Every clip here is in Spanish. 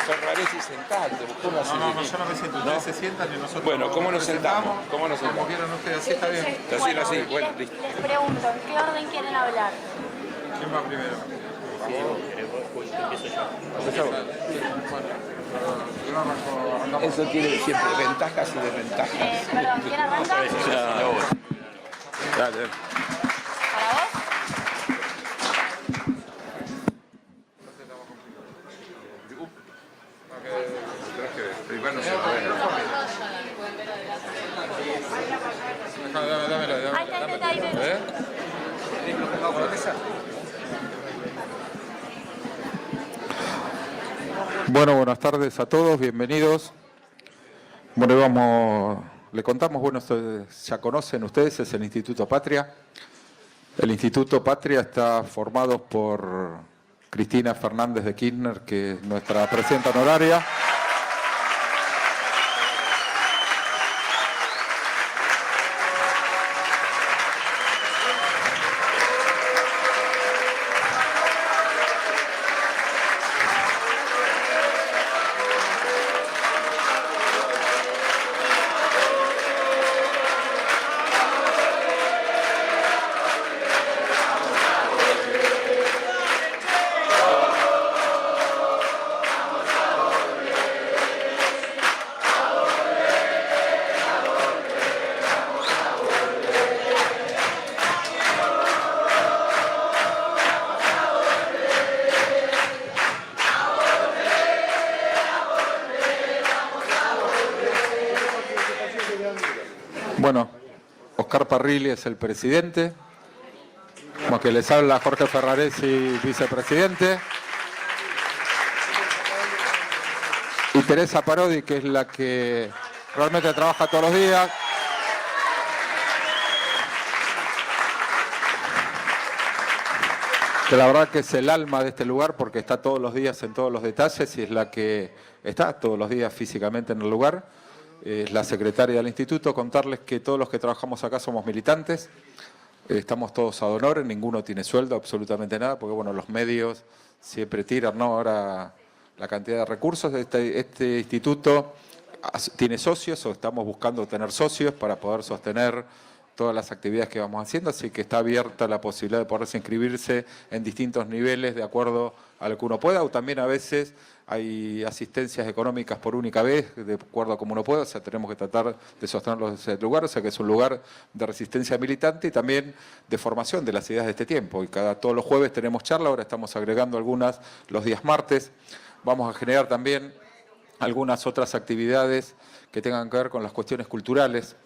Ferraresi, sentate, ¿cómo así? No, yo no me siento, ustedes se sientan y nosotros... Bueno, ¿cómo nos sentamos? ¿Cómo nos Como sentamos? quieran ustedes, así está bien. Así, así, bueno, listo. Les pregunto, ¿en qué orden quieren hablar? ¿Quién va primero? Bueno, Eso tiene siempre ventajas y desventajas. Perdón, ¿quién arranca? Dale. ¿Para vos? Ahí ven. Bueno, buenas tardes a todos, bienvenidos. Bueno, le contamos, bueno, esto ya conocen ustedes, es el Instituto Patria. El Instituto Patria está formado por Cristina Fernández de Kirchner, que es nuestra presidenta honoraria. Bueno, Oscar Parrilli es el presidente, como que les habla Jorge Ferraresi, vicepresidente, y Teresa Parodi, que es la que realmente trabaja todos los días. Que la verdad que es el alma de este lugar porque está todos los días en todos los detalles y es la que está todos los días físicamente en el lugar. Es la secretaria del instituto. Contarles que todos los que trabajamos acá somos militantes, estamos todos ad honorem, ninguno tiene sueldo, absolutamente nada, porque bueno, los medios siempre tiran, ¿no? Ahora la cantidad de recursos. Este instituto tiene socios, o estamos buscando tener socios para poder sostener todas las actividades que vamos haciendo, así que está abierta la posibilidad de poderse inscribirse en distintos niveles de acuerdo a lo que uno pueda, o también a veces hay asistencias económicas por única vez, de acuerdo a como uno pueda, o sea, tenemos que tratar de sostenerlo desde ese lugar, o sea que es un lugar de resistencia militante y también de formación de las ideas de este tiempo. Y todos los jueves tenemos charla, ahora estamos agregando algunas los días martes. Vamos a generar también algunas otras actividades que tengan que ver con las cuestiones culturales,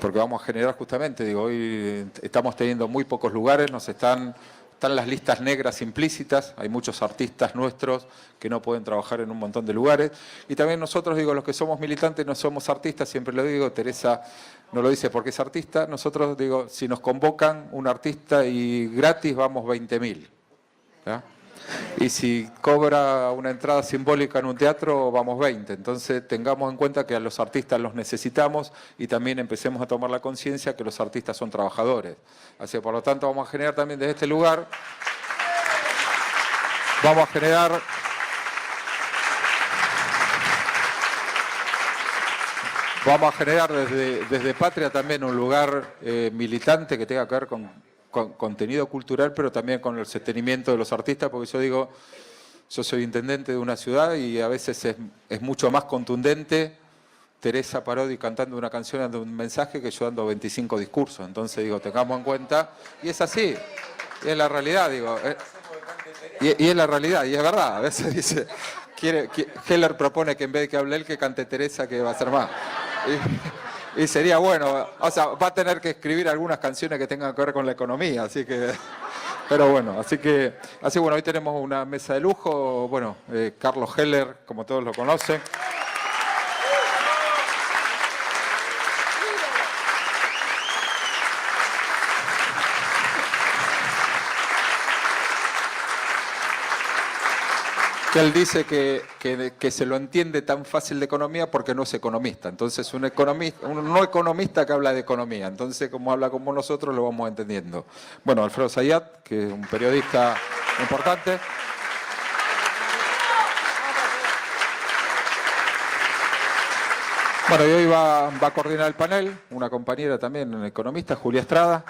porque vamos a generar justamente, digo, hoy estamos teniendo muy pocos lugares, están las listas negras implícitas, hay muchos artistas nuestros que no pueden trabajar en un montón de lugares, y también nosotros, digo, los que somos militantes no somos artistas, siempre lo digo, Teresa no lo dice porque es artista, nosotros, digo, si nos convocan un artista y gratis vamos 20.000, ¿ya? Y si cobra una entrada simbólica en un teatro, vamos 20. Entonces tengamos en cuenta que a los artistas los necesitamos y también empecemos a tomar la conciencia que los artistas son trabajadores. Así que por lo tanto vamos a generar también desde este lugar, vamos a generar desde Patria también un lugar militante que tenga que ver con contenido cultural, pero también con el sostenimiento de los artistas, porque yo digo, yo soy intendente de una ciudad y a veces es mucho más contundente Teresa Parodi cantando una canción, dando un mensaje, que yo dando 25 discursos. Entonces digo, tengamos en cuenta, y es así, y es la realidad, digo, y es la realidad, y es verdad. A veces dice, Heller propone que en vez de que hable él, que cante Teresa, que va a ser más. Y sería bueno, o sea, va a tener que escribir algunas canciones que tengan que ver con la economía, así que, pero bueno, así bueno, hoy tenemos una mesa de lujo, bueno, Carlos Heller, como todos lo conocen. Que él dice que se lo entiende tan fácil de economía porque no es economista. Entonces, un no economista que habla de economía. Entonces, como habla como nosotros, lo vamos entendiendo. Bueno, Alfredo Zayat, que es un periodista importante. Bueno, y hoy va a coordinar el panel una compañera también, una economista, Julia Estrada.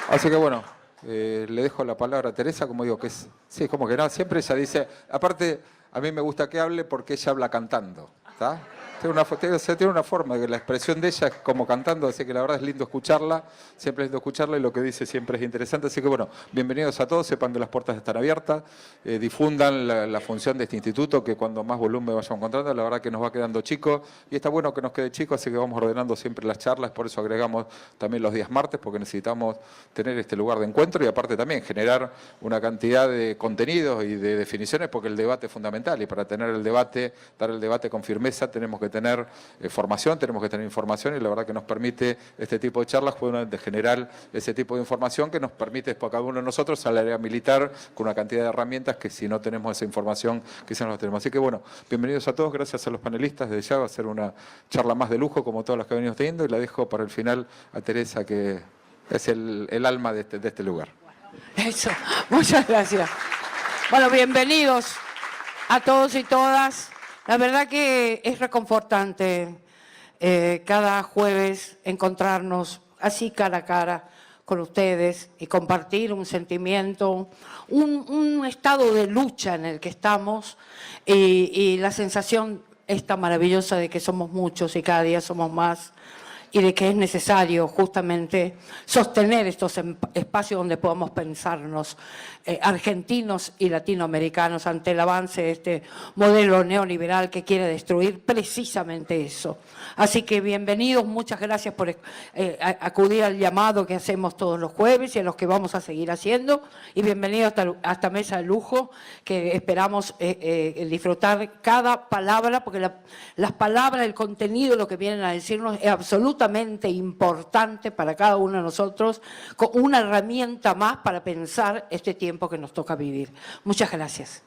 Así que bueno, le dejo la palabra a Teresa, como digo, que es, sí, como que no, siempre ella dice, aparte, a mí me gusta que hable porque ella habla cantando, ¿está? Tiene una forma, que la expresión de ella es como cantando, así que la verdad es lindo escucharla, siempre es lindo escucharla y lo que dice siempre es interesante. Así que bueno, bienvenidos a todos, sepan que las puertas están abiertas, difundan la función de este instituto, que cuando más volumen vayamos encontrando, la verdad que nos va quedando chico y está bueno que nos quede chico, así que vamos ordenando siempre las charlas, por eso agregamos también los días martes, porque necesitamos tener este lugar de encuentro y aparte también generar una cantidad de contenidos y de definiciones, porque el debate es fundamental y para tener el debate, dar el debate con firmeza, tenemos que tener formación, tenemos que tener información y la verdad que nos permite este tipo de charlas de generar ese tipo de información que nos permite para cada uno de nosotros al área militar con una cantidad de herramientas que si no tenemos esa información quizás no la tenemos. Así que bueno, bienvenidos a todos, gracias a los panelistas, desde ya va a ser una charla más de lujo como todas las que venimos teniendo y la dejo para el final a Teresa que es el alma de este lugar. Eso, muchas gracias. Bueno, bienvenidos a todos y todas. La verdad que es reconfortante cada jueves encontrarnos así cara a cara con ustedes y compartir un sentimiento, un estado de lucha en el que estamos y la sensación esta maravillosa de que somos muchos y cada día somos más y de que es necesario justamente sostener estos espacios donde podamos pensarnos argentinos y latinoamericanos ante el avance de este modelo neoliberal que quiere destruir precisamente eso. Así que bienvenidos, muchas gracias por acudir al llamado que hacemos todos los jueves y a los que vamos a seguir haciendo y bienvenidos a esta mesa de lujo que esperamos disfrutar cada palabra porque las palabras, el contenido, lo que vienen a decirnos es absolutamente importante para cada uno de nosotros, con una herramienta más para pensar este tiempo que nos toca vivir. Muchas gracias.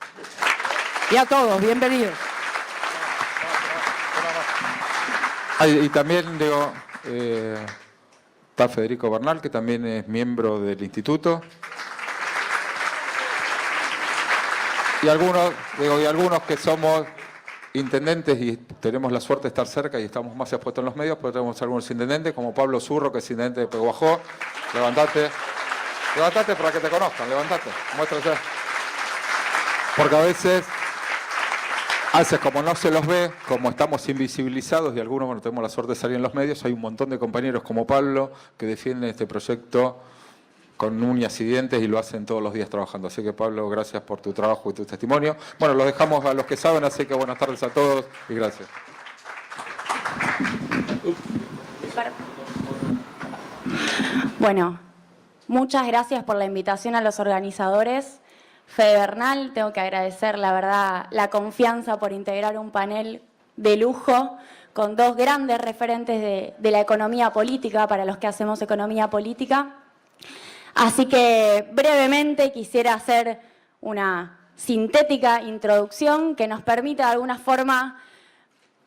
Y a todos, bienvenidos. Y también digo, está Federico Bernal, que también es miembro del instituto. Y algunos que somos intendentes y tenemos la suerte de estar cerca y estamos más expuestos en los medios, pero tenemos algunos intendentes, como Pablo Zurro, que es intendente de Peguajó. Levantate para que te conozcan, levantate, muéstrate. Porque a veces como no se los ve, como estamos invisibilizados y algunos, bueno, tenemos la suerte de salir en los medios, hay un montón de compañeros como Pablo que defienden este proyecto con uñas y dientes y lo hacen todos los días trabajando. Así que Pablo, gracias por tu trabajo y tu testimonio. Bueno, los dejamos a los que saben, así que buenas tardes a todos y gracias. Bueno, muchas gracias por la invitación a los organizadores. Fede Bernal, tengo que agradecer, la verdad, la confianza por integrar un panel de lujo con dos grandes referentes de la economía política, para los que hacemos economía política. Así que brevemente quisiera hacer una sintética introducción que nos permita de alguna forma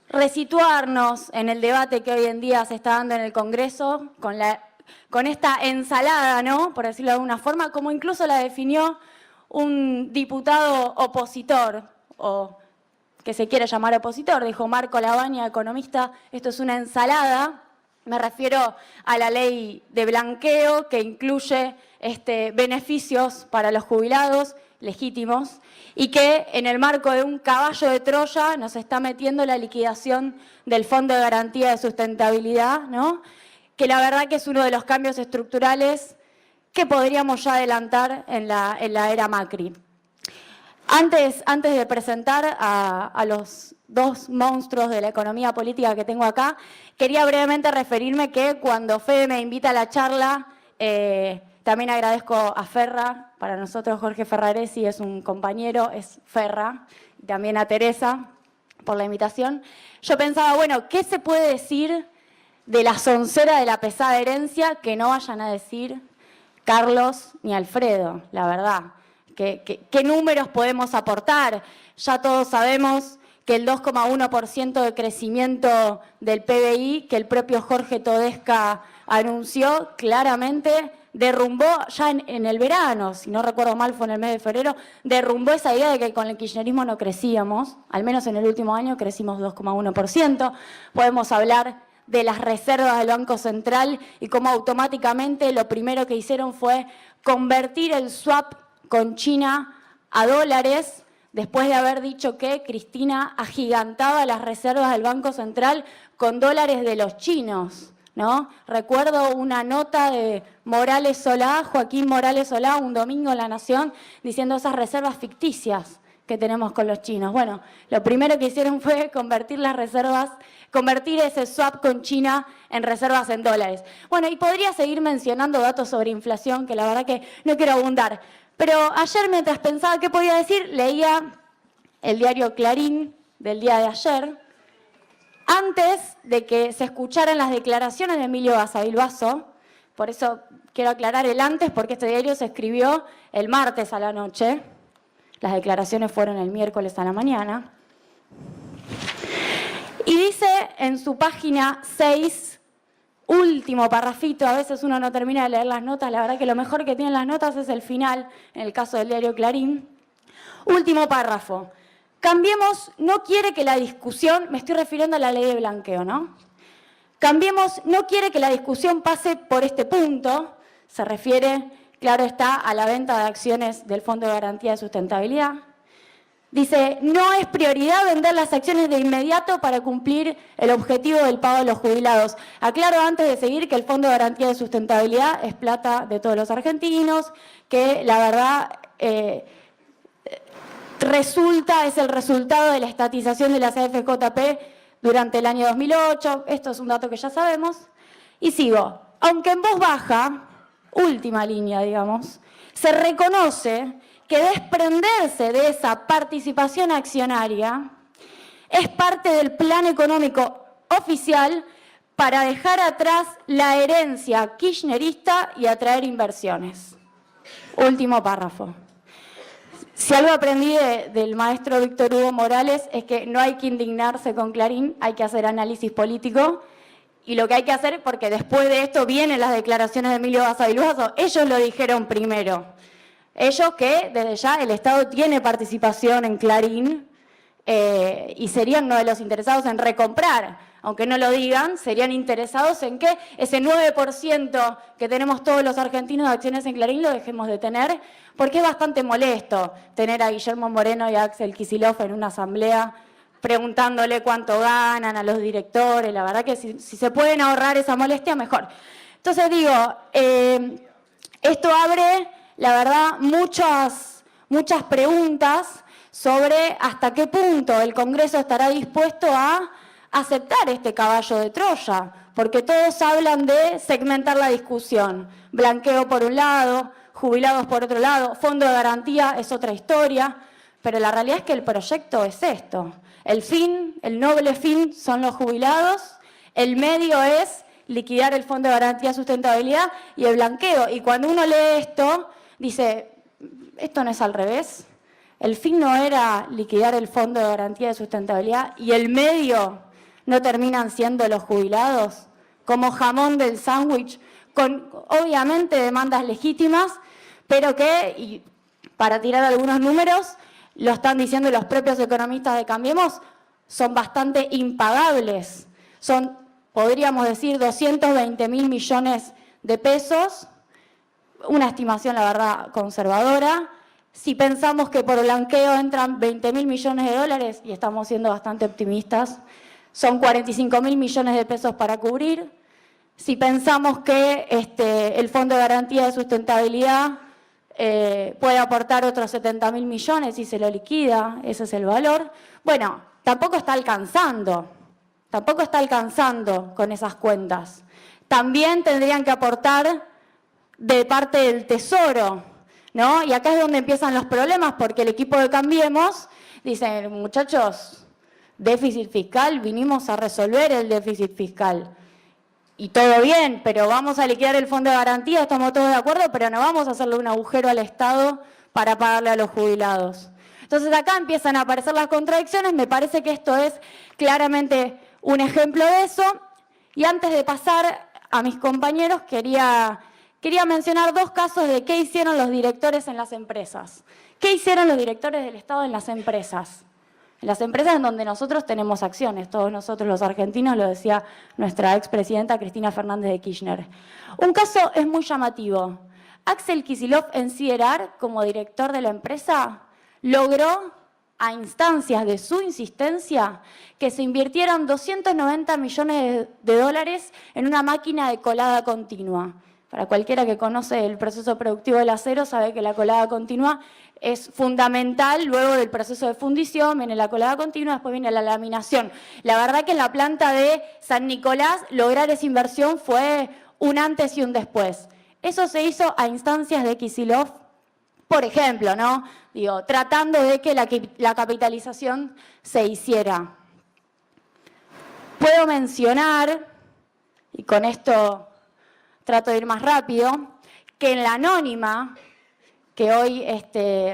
resituarnos en el debate que hoy en día se está dando en el Congreso con esta ensalada, ¿no? Por decirlo de alguna forma, como incluso la definió un diputado opositor, o que se quiere llamar opositor, dijo Marco Labaña, economista, esto es una ensalada. Me refiero a la ley de blanqueo que incluye beneficios para los jubilados legítimos y que en el marco de un caballo de Troya nos está metiendo la liquidación del Fondo de Garantía de Sustentabilidad, ¿no? Que la verdad que es uno de los cambios estructurales que podríamos ya adelantar en la era Macri. Antes de presentar a los dos monstruos de la economía política que tengo acá, quería brevemente referirme que cuando Fede me invita a la charla, también agradezco a Ferra, para nosotros Jorge Ferraresi es un compañero, es Ferra, y también a Teresa por la invitación. Yo pensaba, bueno, ¿qué se puede decir de la soncera de la pesada herencia que no vayan a decir Carlos ni Alfredo, la verdad? ¿Qué números podemos aportar? Ya todos sabemos que el 2,1% de crecimiento del PBI que el propio Jorge Todesca anunció claramente derrumbó ya en el verano, si no recuerdo mal fue en el mes de febrero, derrumbó esa idea de que con el kirchnerismo no crecíamos, al menos en el último año crecimos 2,1%. Podemos hablar de las reservas del Banco Central y cómo automáticamente lo primero que hicieron fue convertir el swap con China a dólares, después de haber dicho que Cristina agigantaba las reservas del Banco Central con dólares de los chinos, ¿no? Recuerdo una nota de Morales Solá, Joaquín Morales Solá, un domingo en La Nación, diciendo esas reservas ficticias que tenemos con los chinos. Bueno, lo primero que hicieron fue convertir las reservas, convertir ese swap con China en reservas en dólares. Bueno, y podría seguir mencionando datos sobre inflación, que la verdad que no quiero abundar. Pero ayer, mientras pensaba qué podía decir, leía el diario Clarín del día de ayer, antes de que se escucharan las declaraciones de Emilio Gazabilbaso. Por eso quiero aclarar el antes, porque este diario se escribió el martes a la noche. Las declaraciones fueron el miércoles a la mañana. Y dice en su página 6, último parrafito, a veces uno no termina de leer las notas, la verdad que lo mejor que tienen las notas es el final, en el caso del diario Clarín. Último párrafo. Cambiemos no quiere que la discusión, me estoy refiriendo a la ley de blanqueo, ¿no? Cambiemos no quiere que la discusión pase por este punto, se refiere, claro está, a la venta de acciones del Fondo de Garantía de Sustentabilidad. Dice, no es prioridad vender las acciones de inmediato para cumplir el objetivo del pago de los jubilados. Aclaro antes de seguir que el Fondo de Garantía de Sustentabilidad es plata de todos los argentinos, que la verdad es el resultado de la estatización de las AFJP durante el año 2008. Esto es un dato que ya sabemos. Y sigo. Aunque en voz baja, última línea, digamos, se reconoce que desprenderse de esa participación accionaria es parte del plan económico oficial para dejar atrás la herencia kirchnerista y atraer inversiones. Último párrafo. Si algo aprendí del maestro Víctor Hugo Morales es que no hay que indignarse con Clarín, hay que hacer análisis político. Y lo que hay que hacer, porque después de esto vienen las declaraciones de Emilio Gazabilbaso, ellos lo dijeron primero. Ellos que desde ya el Estado tiene participación en Clarín y serían uno de los interesados en recomprar. Aunque no lo digan, serían interesados en que ese 9% que tenemos todos los argentinos de acciones en Clarín lo dejemos de tener, porque es bastante molesto tener a Guillermo Moreno y a Axel Kicillof en una asamblea preguntándole cuánto ganan a los directores. La verdad que si se pueden ahorrar esa molestia, mejor. Entonces digo, esto abre, la verdad, muchas preguntas sobre hasta qué punto el Congreso estará dispuesto a aceptar este caballo de Troya, porque todos hablan de segmentar la discusión. Blanqueo por un lado, jubilados por otro lado, fondo de garantía es otra historia, pero la realidad es que el proyecto es esto. El fin, el noble fin son los jubilados, el medio es liquidar el Fondo de Garantía de Sustentabilidad y el blanqueo. Y cuando uno lee esto, dice, esto no es al revés. El fin no era liquidar el Fondo de Garantía de Sustentabilidad y el medio no terminan siendo los jubilados, como jamón del sándwich, con obviamente demandas legítimas, pero que, y para tirar algunos números, lo están diciendo los propios economistas de Cambiemos, son bastante impagables. Son, podríamos decir, 220.000 millones de pesos, una estimación, la verdad, conservadora. Si pensamos que por blanqueo entran 20.000 millones de dólares, y estamos siendo bastante optimistas, son 45.000 millones de pesos para cubrir. Si pensamos que el Fondo de Garantía de Sustentabilidad puede aportar otros 70.000 millones y se lo liquida, ese es el valor. Bueno, tampoco está alcanzando con esas cuentas. También tendrían que aportar de parte del Tesoro, ¿no? Y acá es donde empiezan los problemas, porque el equipo de Cambiemos dice, muchachos, déficit fiscal, vinimos a resolver el déficit fiscal. Y todo bien, pero vamos a liquidar el Fondo de Garantía, estamos todos de acuerdo, pero no vamos a hacerle un agujero al Estado para pagarle a los jubilados. Entonces acá empiezan a aparecer las contradicciones, me parece que esto es claramente un ejemplo de eso. Y antes de pasar a mis compañeros, quería quería mencionar dos casos de qué hicieron los directores en las empresas. ¿Qué hicieron los directores del Estado en las empresas? En las empresas en donde nosotros tenemos acciones, todos nosotros los argentinos, lo decía nuestra expresidenta Cristina Fernández de Kirchner. Un caso es muy llamativo. Axel Kicillof en Siderar, como director de la empresa, logró, a instancias de su insistencia, que se invirtieran 290 millones de dólares en una máquina de colada continua. Para cualquiera que conoce el proceso productivo del acero, sabe que la colada continua es fundamental. Luego del proceso de fundición viene la colada continua, después viene la laminación. La verdad que en la planta de San Nicolás lograr esa inversión fue un antes y un después. Eso se hizo a instancias de Kicillof, por ejemplo, ¿no? Digo, tratando de que la capitalización se hiciera. Puedo mencionar, y con esto trato de ir más rápido, que en la anónima, que hoy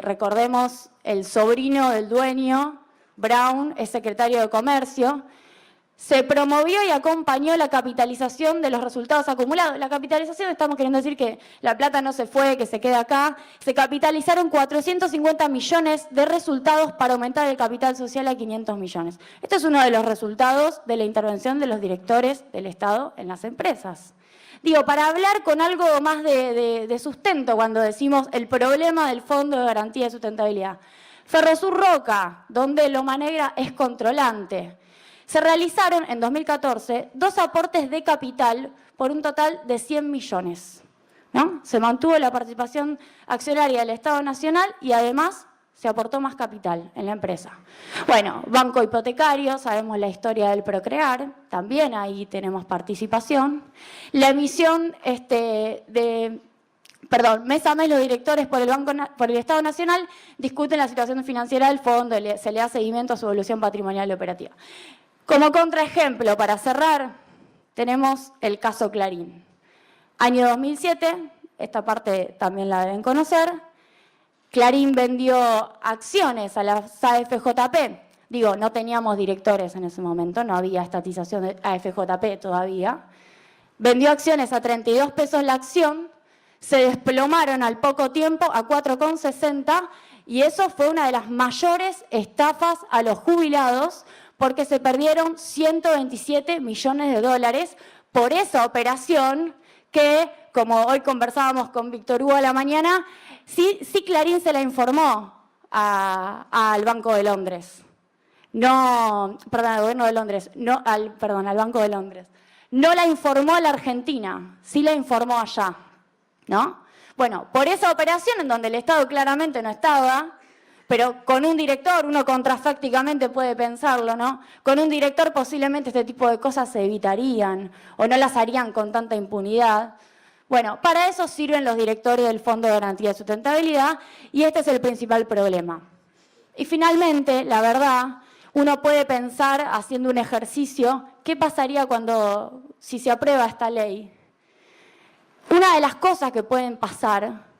recordemos el sobrino del dueño, Brown, es secretario de Comercio, se promovió y acompañó la capitalización de los resultados acumulados. La capitalización, estamos queriendo decir que la plata no se fue, que se queda acá. Se capitalizaron 450 millones de resultados para aumentar el capital social a 500 millones. Este es uno de los resultados de la intervención de los directores del Estado en las empresas. Digo, para hablar con algo más de sustento cuando decimos el problema del Fondo de Garantía de Sustentabilidad. Ferrosur Roca, donde Loma Negra es controlante. Se realizaron en 2014 dos aportes de capital por un total de 100 millones. ¿No? Se mantuvo la participación accionaria del Estado Nacional y además se aportó más capital en la empresa. Bueno, banco hipotecario, sabemos la historia del Procrear, también ahí tenemos participación. La emisión mes a mes los directores por el Estado Nacional discuten la situación financiera del fondo, se le da seguimiento a su evolución patrimonial y operativa. Como contraejemplo, para cerrar, tenemos el caso Clarín. Año 2007, esta parte también la deben conocer, Clarín vendió acciones a la AFJP. Digo, no teníamos directores en ese momento, no había estatización de AFJP todavía. Vendió acciones a 32 pesos la acción, se desplomaron al poco tiempo a 4,60 y eso fue una de las mayores estafas a los jubilados porque se perdieron 127 millones de dólares por esa operación que, como hoy conversábamos con Víctor Hugo a la mañana, sí Clarín se la informó al Banco de Londres. No, perdón, al Gobierno de Londres, al Banco de Londres. No la informó a la Argentina, sí la informó allá, ¿no? Bueno, por esa operación en donde el Estado claramente no estaba, pero con un director, uno contrafácticamente puede pensarlo, ¿no? Con un director posiblemente este tipo de cosas se evitarían o no las harían con tanta impunidad. Bueno, para eso sirven los directores del Fondo de Garantía de Sustentabilidad y este es el principal problema. Y finalmente, la verdad, uno puede pensar, haciendo un ejercicio, ¿qué pasaría si se aprueba esta ley? Una de las cosas que pueden pasar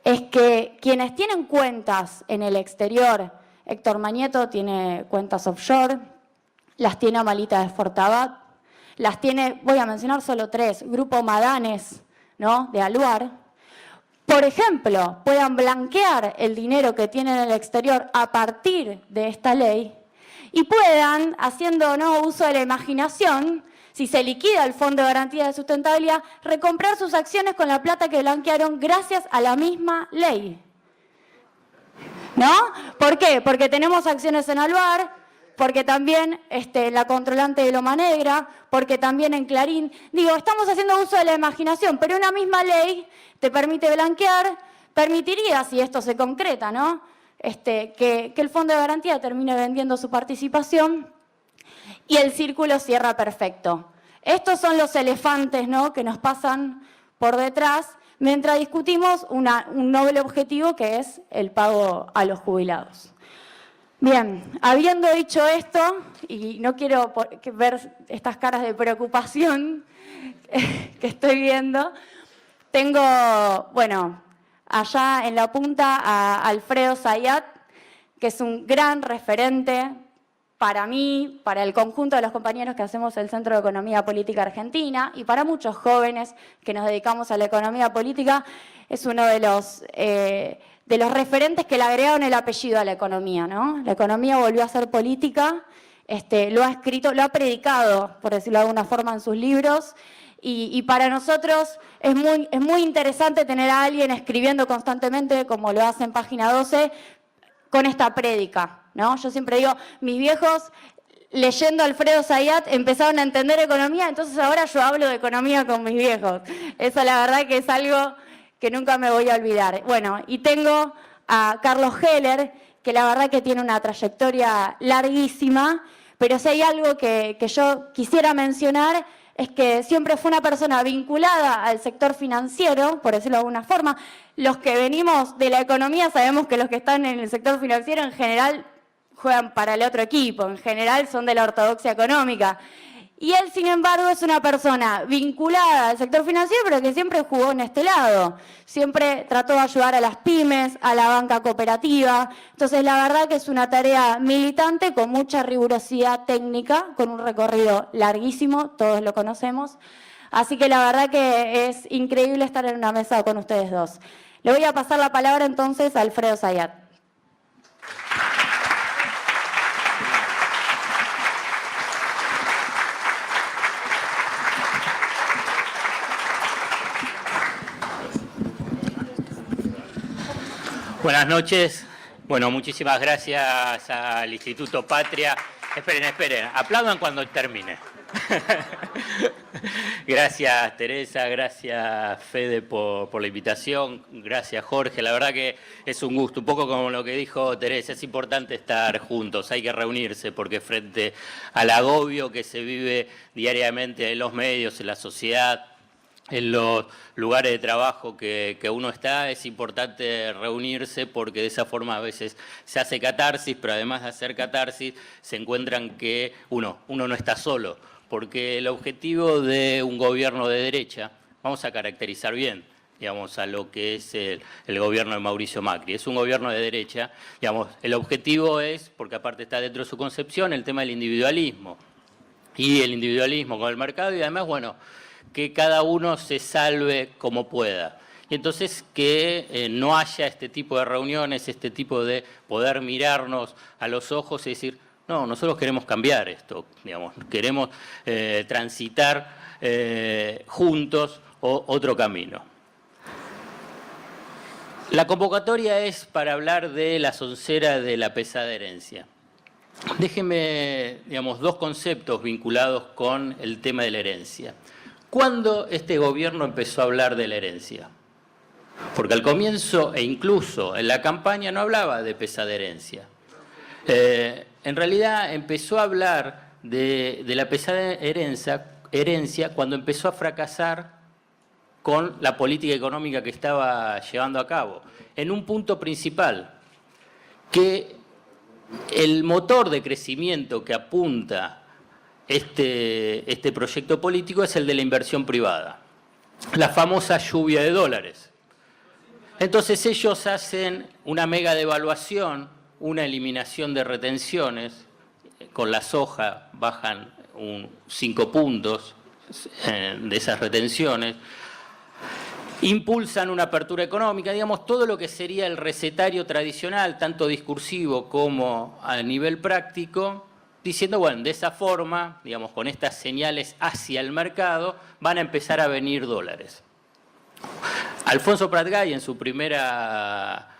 es que quienes tienen cuentas en el exterior, Héctor Mañeto tiene cuentas offshore, las tiene Amalita de Fortabat, las tiene, voy a mencionar solo 3, Grupo Madanes, ¿no?, de Aluar, por ejemplo, puedan blanquear el dinero que tienen en el exterior a partir de esta ley y puedan, haciendo uso de la imaginación, si se liquida el Fondo de Garantía de Sustentabilidad, recomprar sus acciones con la plata que blanquearon gracias a la misma ley. ¿No? ¿Por qué? Porque tenemos acciones en Aluar, porque también la controlante de Loma Negra, porque también en Clarín. Digo, estamos haciendo uso de la imaginación, pero una misma ley te permite blanquear, permitiría, si esto se concreta, ¿no?, que el Fondo de Garantía termine vendiendo su participación y el círculo cierra perfecto. Estos son los elefantes, ¿no?, que nos pasan por detrás mientras discutimos un noble objetivo que es el pago a los jubilados. Bien, habiendo dicho esto, y no quiero ver estas caras de preocupación que estoy viendo, tengo, allá en la punta a Alfredo Zayat, que es un gran referente para mí, para el conjunto de los compañeros que hacemos el Centro de Economía Política Argentina y para muchos jóvenes que nos dedicamos a la economía política, es uno de los referentes que le agregaron el apellido a la economía, ¿no? La economía volvió a ser política, lo ha escrito, lo ha predicado, por decirlo de alguna forma, en sus libros. Y para nosotros es muy interesante tener a alguien escribiendo constantemente, como lo hace en Página 12, con esta prédica, ¿no? Yo siempre digo, mis viejos, leyendo a Alfredo Zayat, empezaron a entender economía, entonces ahora yo hablo de economía con mis viejos. Eso la verdad que es algo que nunca me voy a olvidar. Bueno, y tengo a Carlos Heller, que la verdad que tiene una trayectoria larguísima, pero si hay algo que yo quisiera mencionar, es que siempre fue una persona vinculada al sector financiero, por decirlo de alguna forma. Los que venimos de la economía sabemos que los que están en el sector financiero en general juegan para el otro equipo, en general son de la ortodoxia económica. Y él, sin embargo, es una persona vinculada al sector financiero, pero que siempre jugó en este lado. Siempre trató de ayudar a las pymes, a la banca cooperativa. Entonces, la verdad que es una tarea militante con mucha rigurosidad técnica, con un recorrido larguísimo, todos lo conocemos. Así que la verdad que es increíble estar en una mesa con ustedes dos. Le voy a pasar la palabra entonces a Alfredo Zayat. Buenas noches. Bueno, muchísimas gracias al Instituto Patria. Esperen, aplaudan cuando termine. Gracias Teresa, gracias Fede por la invitación, gracias Jorge, la verdad que es un gusto, un poco como lo que dijo Teresa, es importante estar juntos, hay que reunirse porque frente al agobio que se vive diariamente en los medios, en la sociedad, en los lugares de trabajo que uno está, es importante reunirse porque de esa forma a veces se hace catarsis, pero además de hacer catarsis se encuentran que uno no está solo, porque el objetivo de un gobierno de derecha, vamos a caracterizar bien, digamos, a lo que es el gobierno de Mauricio Macri. Es un gobierno de derecha, digamos, el objetivo es, porque aparte está dentro de su concepción, el tema del individualismo. Y el individualismo con el mercado y además, bueno, que cada uno se salve como pueda. Y entonces que no haya este tipo de reuniones, este tipo de poder mirarnos a los ojos y decir, no, nosotros queremos cambiar esto, digamos, queremos transitar juntos otro camino. La convocatoria es para hablar de la soncera de la pesada herencia. Déjenme, digamos, dos conceptos vinculados con el tema de la herencia. ¿Cuándo este gobierno empezó a hablar de la herencia? Porque al comienzo e incluso en la campaña no hablaba de pesada herencia. En realidad empezó a hablar de la pesada herencia cuando empezó a fracasar con la política económica que estaba llevando a cabo. En un punto principal, que el motor de crecimiento que apunta este proyecto político es el de la inversión privada, la famosa lluvia de dólares. Entonces ellos hacen una mega devaluación, una eliminación de retenciones, con la soja bajan 5 puntos de esas retenciones, impulsan una apertura económica, digamos, todo lo que sería el recetario tradicional, tanto discursivo como a nivel práctico, diciendo, bueno, de esa forma, digamos, con estas señales hacia el mercado, van a empezar a venir dólares. Alfonso Prat-Gay en su primera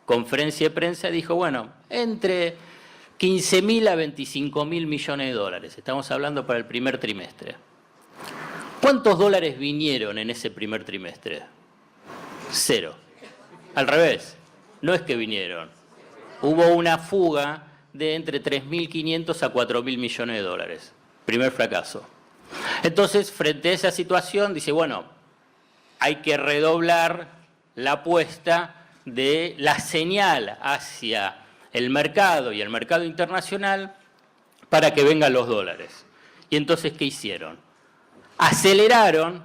conferencia de prensa dijo, bueno, entre 15.000 a 25.000 millones de dólares, estamos hablando para el primer trimestre. ¿Cuántos dólares vinieron en ese primer trimestre? 0. Al revés, no es que vinieron. Hubo una fuga de entre 3.500 a 4.000 millones de dólares. Primer fracaso. Entonces, frente a esa situación, dice, bueno, hay que redoblar la apuesta de la señal hacia el mercado y el mercado internacional para que vengan los dólares. Y entonces, ¿qué hicieron? Aceleraron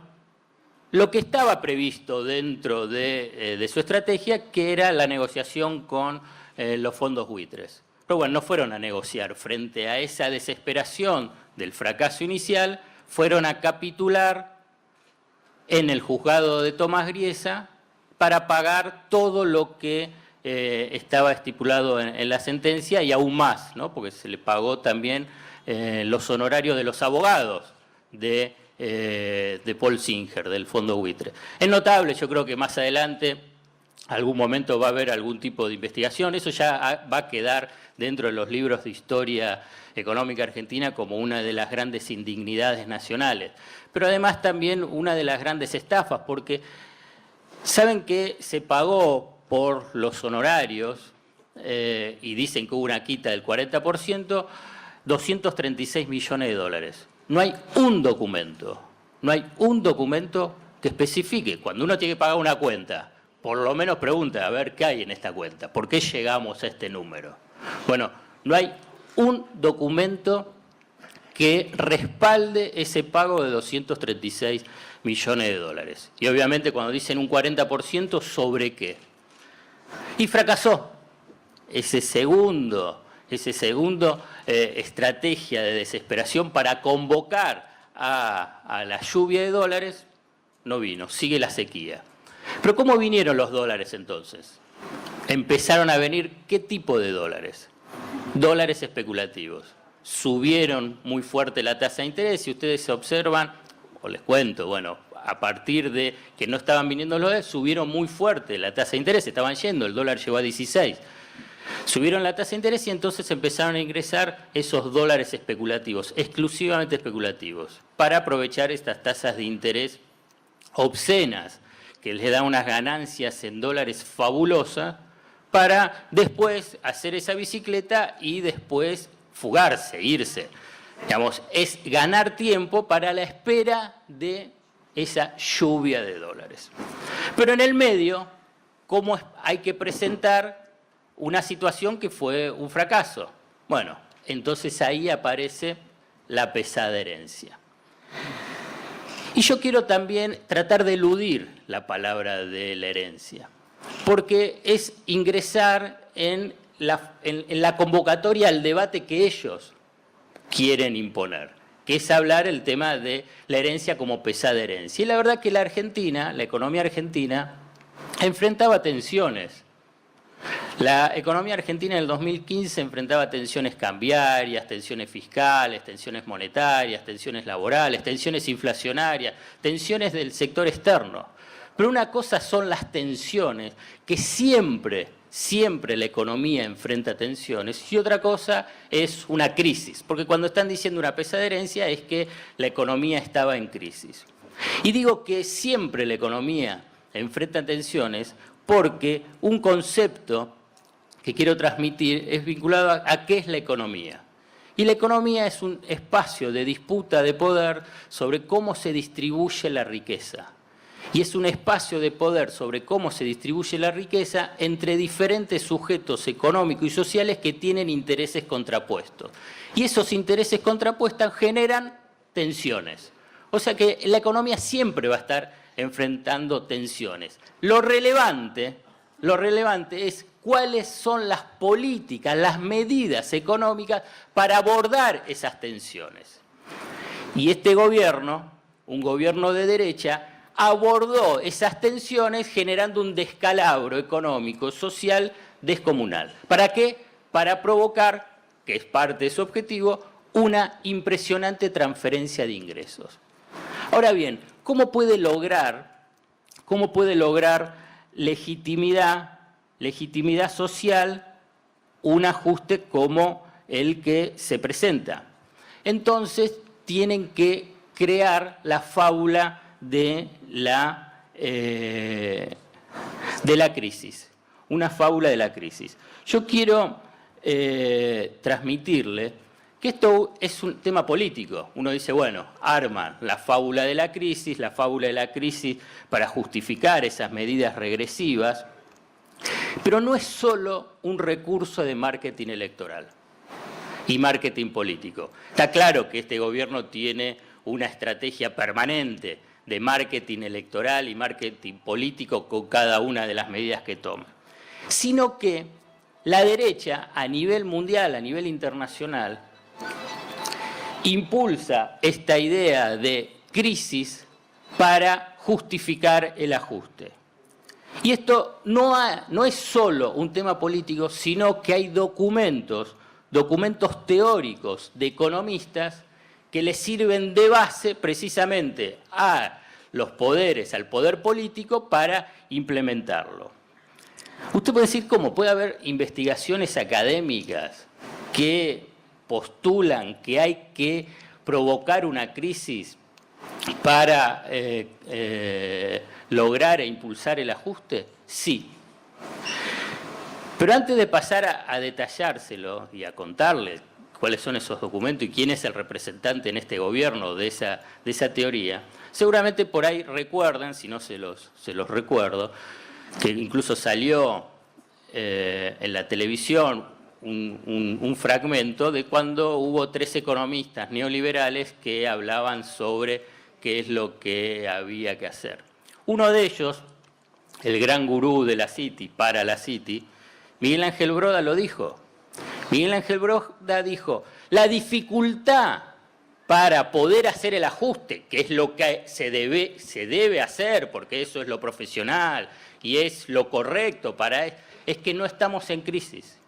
lo que estaba previsto dentro de su estrategia, que era la negociación con los fondos buitres. Pero bueno, no fueron a negociar. Frente a esa desesperación del fracaso inicial, fueron a capitular en el juzgado de Tomás Griesa para pagar todo lo que estaba estipulado en la sentencia y aún más, ¿no? Porque se le pagó también los honorarios de los abogados de Paul Singer, del Fondo Buitre. Es notable, yo creo que más adelante, algún momento va a haber algún tipo de investigación, eso ya va a quedar dentro de los libros de historia económica argentina como una de las grandes indignidades nacionales, pero además también una de las grandes estafas, porque saben que se pagó por los honorarios, y dicen que hubo una quita del 40%, 236 millones de dólares. No hay un documento que especifique. Cuando uno tiene que pagar una cuenta, por lo menos pregunta, a ver qué hay en esta cuenta, ¿por qué llegamos a este número? Bueno, no hay un documento que respalde ese pago de 236 millones de dólares. Y obviamente cuando dicen un 40%, ¿sobre qué? Y fracasó ese segundo estrategia de desesperación para convocar a la lluvia de dólares, no vino, sigue la sequía. Pero ¿cómo vinieron los dólares entonces? Empezaron a venir, ¿qué tipo de dólares? Dólares especulativos. Subieron muy fuerte la tasa de interés, si ustedes se observan, o les cuento, bueno, a partir de que no estaban viniendo los dólares, subieron muy fuerte la tasa de interés, estaban yendo, el dólar llegó a 16. Subieron la tasa de interés y entonces empezaron a ingresar esos dólares especulativos, exclusivamente especulativos, para aprovechar estas tasas de interés obscenas, que les da unas ganancias en dólares fabulosas, para después hacer esa bicicleta y después fugarse, irse. Digamos, es ganar tiempo para la espera de esa lluvia de dólares. Pero en el medio, ¿cómo hay que presentar una situación que fue un fracaso? Bueno, entonces ahí aparece la pesada herencia. Y yo quiero también tratar de eludir la palabra de la herencia, porque es ingresar en la convocatoria al debate que ellos quieren imponer, que es hablar el tema de la herencia como pesada herencia. Y la verdad que la economía argentina, enfrentaba tensiones. La economía argentina en el 2015 enfrentaba tensiones cambiarias, tensiones fiscales, tensiones monetarias, tensiones laborales, tensiones inflacionarias, tensiones del sector externo. Pero una cosa son las tensiones, que siempre la economía enfrenta tensiones, y otra cosa es una crisis, porque cuando están diciendo una pesada herencia es que la economía estaba en crisis. Y digo que siempre la economía enfrenta tensiones porque un concepto que quiero transmitir es vinculado a qué es la economía. Y la economía es un espacio de disputa de poder sobre cómo se distribuye la riqueza. Y es un espacio de poder sobre cómo se distribuye la riqueza entre diferentes sujetos económicos y sociales que tienen intereses contrapuestos. Y esos intereses contrapuestos generan tensiones. O sea que la economía siempre va a estar enfrentando tensiones. Lo relevante es cuáles son las políticas, las medidas económicas para abordar esas tensiones. Y este gobierno, un gobierno de derecha, abordó esas tensiones generando un descalabro económico, social, descomunal. ¿Para qué? Para provocar, que es parte de su objetivo, una impresionante transferencia de ingresos. Ahora bien, ¿cómo puede lograr legitimidad social un ajuste como el que se presenta? Entonces, tienen que crear la fábula de la crisis, una fábula de la crisis. Yo quiero transmitirle que esto es un tema político. Uno dice, bueno, arman la fábula de la crisis para justificar esas medidas regresivas, pero no es solo un recurso de marketing electoral y marketing político. Está claro que este gobierno tiene una estrategia permanente de marketing electoral y marketing político con cada una de las medidas que toma, sino que la derecha a nivel mundial, a nivel internacional, impulsa esta idea de crisis para justificar el ajuste. Y esto no es solo un tema político, sino que hay documentos teóricos de economistas que les sirven de base precisamente a los poderes, al poder político para implementarlo. Usted puede decir cómo puede haber investigaciones académicas que postulan que hay que provocar una crisis para lograr e impulsar el ajuste. Sí. Pero antes de pasar a detallárselo y a contarles cuáles son esos documentos y quién es el representante en este gobierno de esa teoría, seguramente por ahí recuerdan, si no se los recuerdo, que incluso salió en la televisión un fragmento de cuando hubo 3 economistas neoliberales que hablaban sobre qué es lo que había que hacer. Uno de ellos, el gran gurú de la City, para la City, Miguel Ángel Broda lo dijo. Miguel Ángel Broda dijo, la dificultad para poder hacer el ajuste, que es lo que se debe hacer, porque eso es lo profesional y es lo correcto es que no estamos en crisis.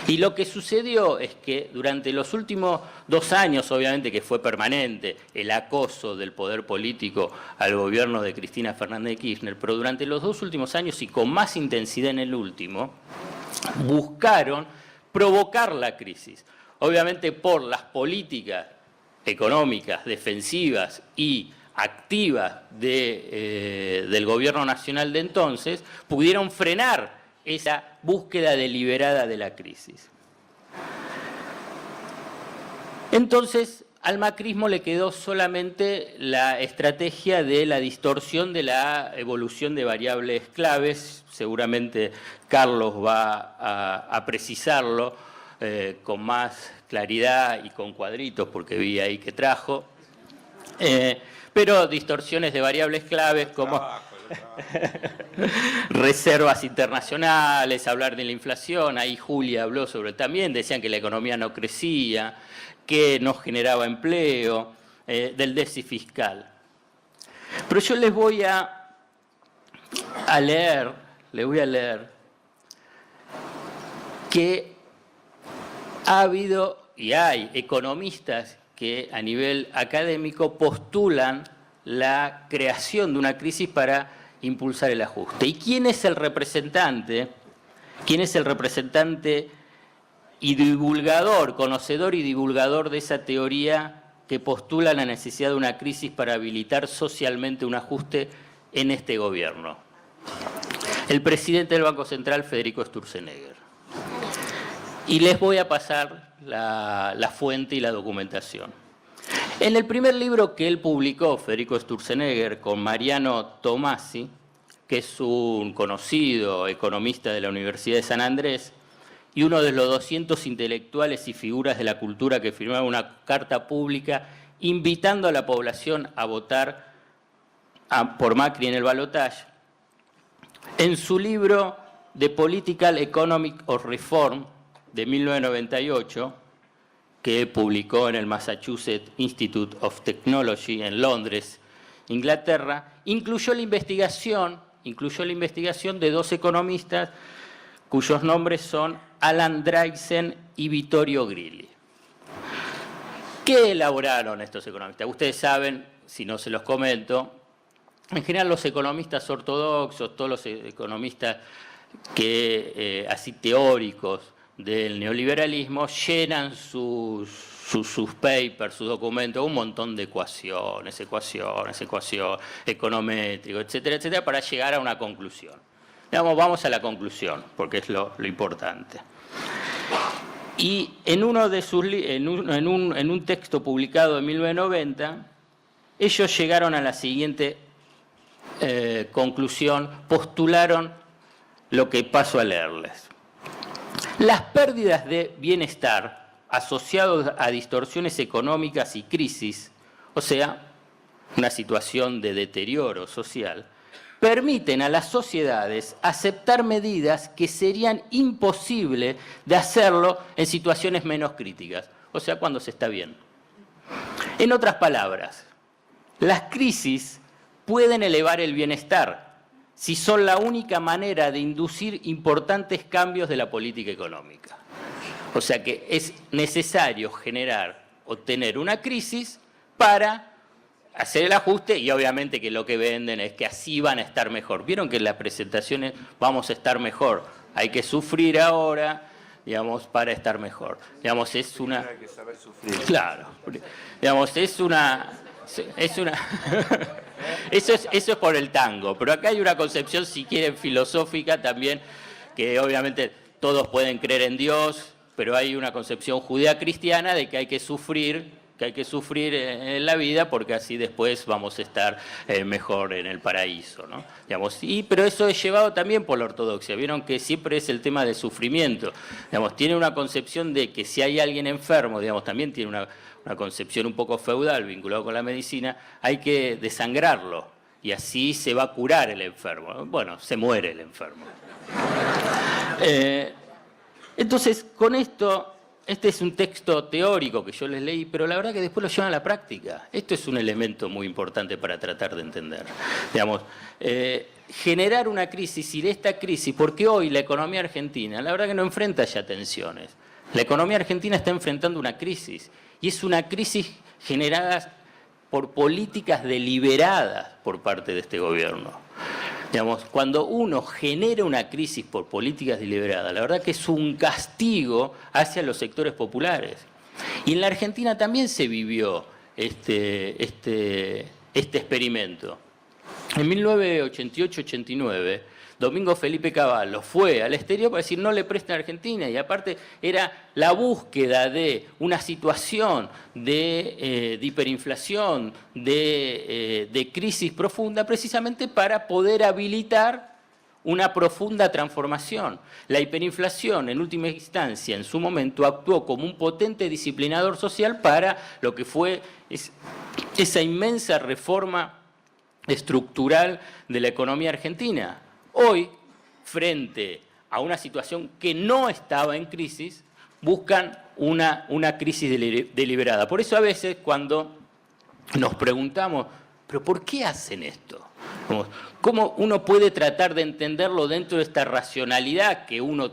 Y lo que sucedió es que durante los últimos 2 años, obviamente que fue permanente el acoso del poder político al gobierno de Cristina Fernández de Kirchner, pero durante los 2 últimos años y con más intensidad en el último, buscaron provocar la crisis. Obviamente por las políticas económicas, defensivas y activas del gobierno nacional de entonces, pudieron frenar esa búsqueda deliberada de la crisis. Entonces, al macrismo le quedó solamente la estrategia de la distorsión de la evolución de variables claves. Seguramente Carlos va a precisarlo con más claridad y con cuadritos, porque vi ahí que trajo. Pero distorsiones de variables claves como reservas internacionales, hablar de la inflación, ahí Julia habló sobre también, decían que la economía no crecía, que no generaba empleo, del déficit fiscal. Pero yo les voy a leer que ha habido y hay economistas que a nivel académico postulan la creación de una crisis para impulsar el ajuste. ¿Y quién es el representante? ¿Quién es el representante y divulgador, conocedor y divulgador de esa teoría que postula la necesidad de una crisis para habilitar socialmente un ajuste en este gobierno? El presidente del Banco Central, Federico Sturzenegger. Y les voy a pasar la fuente y la documentación. En el primer libro que él publicó, Federico Sturzenegger, con Mariano Tomasi, que es un conocido economista de la Universidad de San Andrés, y uno de los 200 intelectuales y figuras de la cultura que firmaron una carta pública invitando a la población a votar por Macri en el balotaje, en su libro The Political Economic of Reform de 1998, que publicó en el Massachusetts Institute of Technology en Londres, Inglaterra, incluyó la investigación de 2 economistas cuyos nombres son Alan Dreisen y Vittorio Grilli. ¿Qué elaboraron estos economistas? Ustedes saben, si no se los comento, en general los economistas ortodoxos, todos los economistas así teóricos del neoliberalismo, llenan sus papers, sus documentos, un montón de ecuaciones, econométricos, etcétera, para llegar a una conclusión. Vamos a la conclusión, porque es lo importante. Y en un texto publicado en 1990, ellos llegaron a la siguiente conclusión, postularon lo que paso a leerles. Las pérdidas de bienestar asociadas a distorsiones económicas y crisis, o sea, una situación de deterioro social, permiten a las sociedades aceptar medidas que serían imposibles de hacerlo en situaciones menos críticas, o sea, cuando se está bien. En otras palabras, las crisis pueden elevar el bienestar si son la única manera de inducir importantes cambios de la política económica. O sea que es necesario generar o tener una crisis para hacer el ajuste y obviamente que lo que venden es que así van a estar mejor. Vieron que en las presentaciones vamos a estar mejor. Hay que sufrir ahora, digamos, para estar mejor. Digamos, es una... Hay que saber sufrir. Claro. Digamos, es una... Eso es por el tango, pero acá hay una concepción, si quieren, filosófica también, que obviamente todos pueden creer en Dios, pero hay una concepción judía-cristiana de que hay que sufrir en la vida porque así después vamos a estar mejor en el paraíso, ¿no? Digamos, pero eso es llevado también por la ortodoxia. Vieron que siempre es el tema del sufrimiento. Digamos, tiene una concepción de que si hay alguien enfermo, digamos, también tiene una concepción un poco feudal vinculada con la medicina, hay que desangrarlo y así se va a curar el enfermo. Bueno, se muere el enfermo. Entonces, con esto, este es un texto teórico que yo les leí, pero la verdad que después lo llevan a la práctica. Esto es un elemento muy importante para tratar de entender. Digamos, generar una crisis y de esta crisis, porque hoy la economía argentina, la verdad que no enfrenta ya tensiones. La economía argentina está enfrentando una crisis y es una crisis generada por políticas deliberadas por parte de este gobierno. Digamos, cuando uno genera una crisis por políticas deliberadas, la verdad que es un castigo hacia los sectores populares. Y en la Argentina también se vivió este experimento. En 1988-89, Domingo Felipe Cavallo fue al exterior para decir no le presten a Argentina, y aparte era la búsqueda de una situación de hiperinflación, de crisis profunda, precisamente para poder habilitar una profunda transformación. La hiperinflación, en última instancia, en su momento, actuó como un potente disciplinador social para lo que fue esa inmensa reforma estructural de la economía argentina. Hoy, frente a una situación que no estaba en crisis, buscan una crisis deliberada. Por eso a veces cuando nos preguntamos, ¿pero por qué hacen esto? ¿Cómo uno puede tratar de entenderlo dentro de esta racionalidad que uno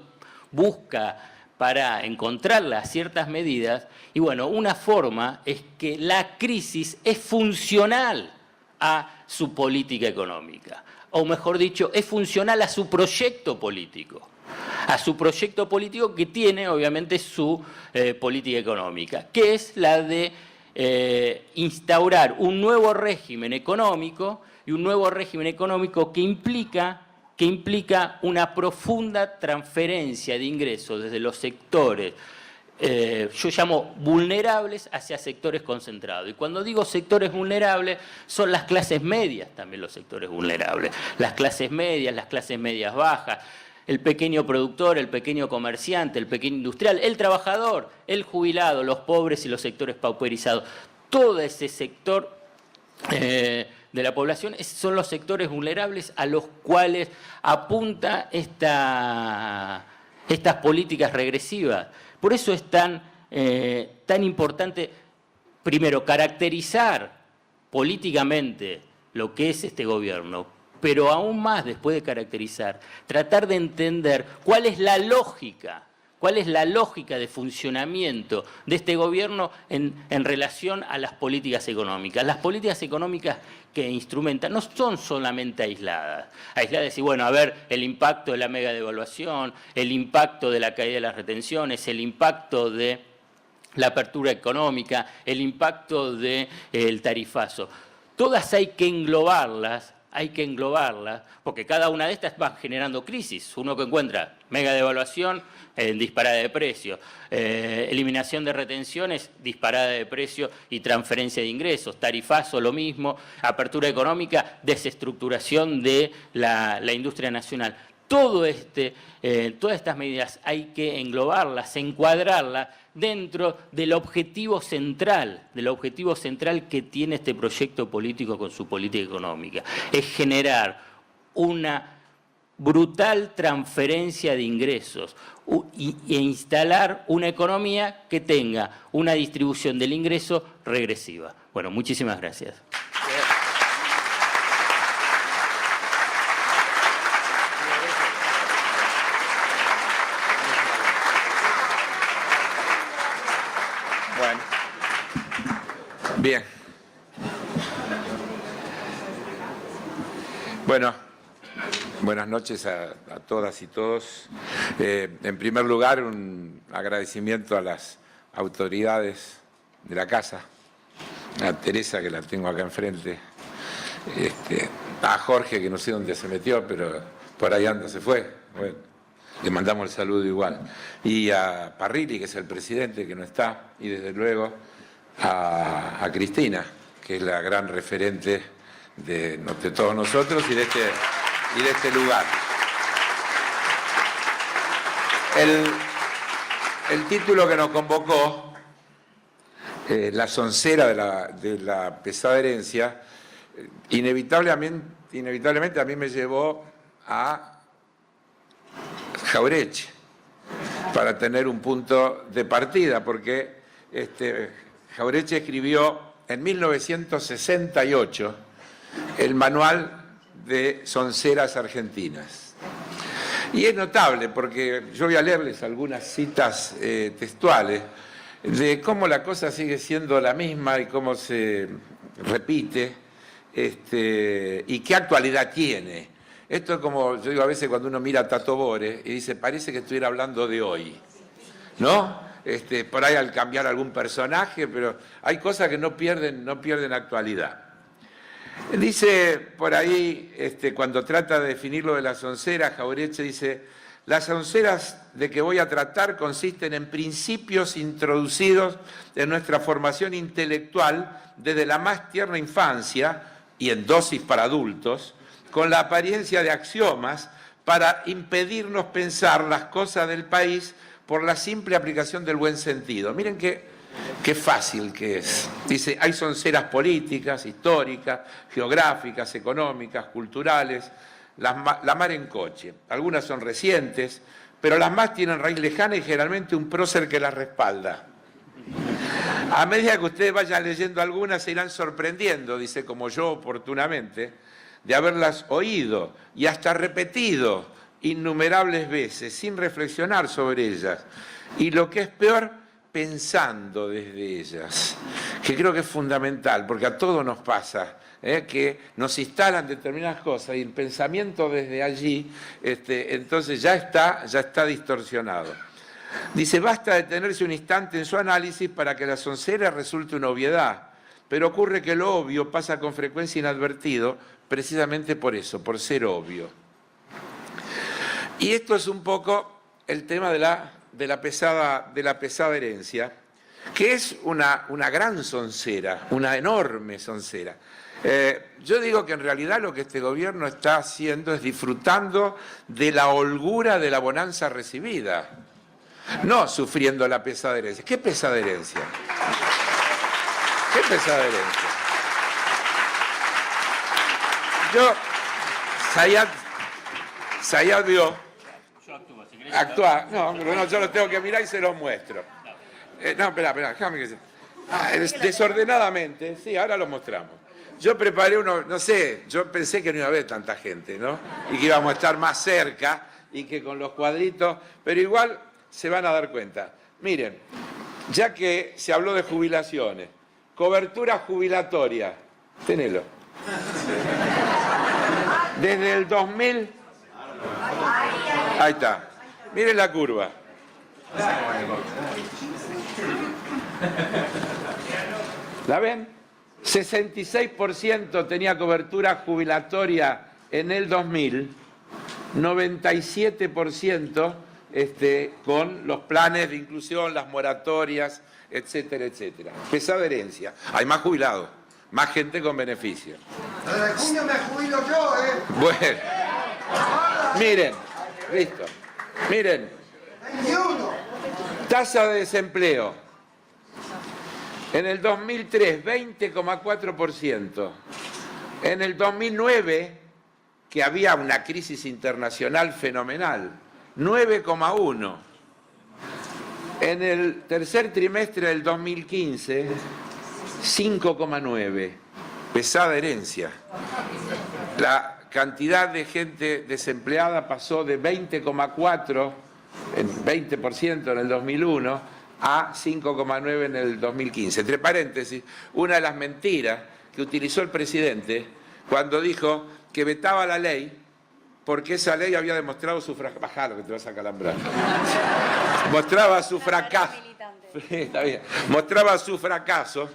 busca para encontrarle ciertas medidas? Y bueno, una forma es que la crisis es funcional a su política económica. O mejor dicho, es funcional a su proyecto político. A su proyecto político que tiene, obviamente, su política económica, que es la de instaurar un nuevo régimen económico, y un nuevo régimen económico que implica una profunda transferencia de ingresos desde los sectores yo llamo vulnerables hacia sectores concentrados. Y cuando digo sectores vulnerables, son las clases medias también los sectores vulnerables. Las clases medias bajas, el pequeño productor, el pequeño comerciante, el pequeño industrial, el trabajador, el jubilado, los pobres y los sectores pauperizados. Todo ese sector de la población son los sectores vulnerables a los cuales apunta estas políticas regresivas. Por eso es tan importante, primero, caracterizar políticamente lo que es este gobierno, pero aún más, después de caracterizar, tratar de entender cuál es la lógica de funcionamiento de este gobierno en relación a las políticas económicas. Las políticas económicas que instrumentan no son solamente aisladas y bueno, a ver, el impacto de la mega devaluación, el impacto de la caída de las retenciones, el impacto de la apertura económica, el impacto del tarifazo. Todas hay que englobarlas, porque cada una de estas va generando crisis. Uno que encuentra mega devaluación, disparada de precios, eliminación de retenciones, disparada de precios y transferencia de ingresos, tarifazo lo mismo, apertura económica, desestructuración de la industria nacional. Todas estas medidas hay que englobarlas, encuadrarlas dentro del objetivo central que tiene este proyecto político con su política económica. Es generar una brutal transferencia de ingresos e instalar una economía que tenga una distribución del ingreso regresiva. Bueno, muchísimas gracias. Bueno. Bien. Bueno, buenas noches a todas y todos. En primer lugar, un agradecimiento a las autoridades de la casa, a Teresa, que la tengo acá enfrente, a Jorge, que no sé dónde se metió, pero por ahí anda, se fue. Bueno, le mandamos el saludo igual. Y a Parrilli, que es el presidente, que no está, y desde luego a Cristina, que es la gran referente de todos nosotros y de este lugar. El título que nos convocó, La soncera de la pesada herencia, inevitablemente a mí me llevó a Jauretche para tener un punto de partida, porque Jauretche escribió en 1968 el manual de sonceras argentinas. Y es notable porque yo voy a leerles algunas citas textuales de cómo la cosa sigue siendo la misma y cómo se repite y qué actualidad tiene. Esto es como, yo digo a veces cuando uno mira a Tato Bores y dice, parece que estuviera hablando de hoy, ¿no? Por ahí al cambiar algún personaje, pero hay cosas que no pierden actualidad. Dice por ahí, cuando trata de definir lo de las sonceras, Jauretche dice, las sonceras de que voy a tratar consisten en principios introducidos en nuestra formación intelectual desde la más tierna infancia y en dosis para adultos, con la apariencia de axiomas para impedirnos pensar las cosas del país por la simple aplicación del buen sentido. Miren qué fácil que es. Dice, hay sonceras políticas, históricas, geográficas, económicas, culturales, la mar en coche. Algunas son recientes, pero las más tienen raíz lejana y generalmente un prócer que las respalda. A medida que ustedes vayan leyendo algunas se irán sorprendiendo, dice, como yo oportunamente, de haberlas oído y hasta repetido innumerables veces, sin reflexionar sobre ellas. Y lo que es peor, pensando desde ellas, que creo que es fundamental, porque a todos nos pasa, que nos instalan determinadas cosas y el pensamiento desde allí, entonces ya está distorsionado. Dice, basta detenerse un instante en su análisis para que la soncera resulte una obviedad, pero ocurre que lo obvio pasa con frecuencia inadvertido, precisamente por eso, por ser obvio. Y esto es un poco el tema de la pesada herencia, que es una gran soncera, una enorme soncera. Yo digo que en realidad lo que este gobierno está haciendo es disfrutando de la holgura de la bonanza recibida, no sufriendo la pesada herencia. ¿Qué pesada herencia? ¿Qué pesada herencia? Zayat vio actuar, no, yo lo tengo que mirar y se los muestro. No, espera, déjame que desordenadamente, sí, ahora lo mostramos. Yo preparé uno, no sé, yo pensé que no iba a haber tanta gente, ¿no? Y que íbamos a estar más cerca y que con los cuadritos, pero igual se van a dar cuenta. Miren, ya que se habló de jubilaciones, cobertura jubilatoria, tenelo. Desde el 2000, ahí está, miren la curva. ¿La ven? 66% tenía cobertura jubilatoria en el 2000, 97% con los planes de inclusión, las moratorias, etcétera, etcétera. Pesada herencia. Hay más jubilados, más gente con beneficio. Desde junio me jubilo yo, ¿eh? Bueno, miren, listo. Miren, 21. tasa de desempleo. En el 2003, 20,4%. En el 2009, que había una crisis internacional fenomenal, 9,1. En el tercer trimestre del 2015, 5,9. Pesada herencia. La cantidad de gente desempleada pasó de 20,4, 20% en el 2001, a 5,9 en el 2015. Entre paréntesis, una de las mentiras que utilizó el presidente cuando dijo que vetaba la ley porque esa ley había demostrado su fracaso. Bajalo, que te vas a calambrar. Mostraba su fracaso. Está bien. Mostraba su fracaso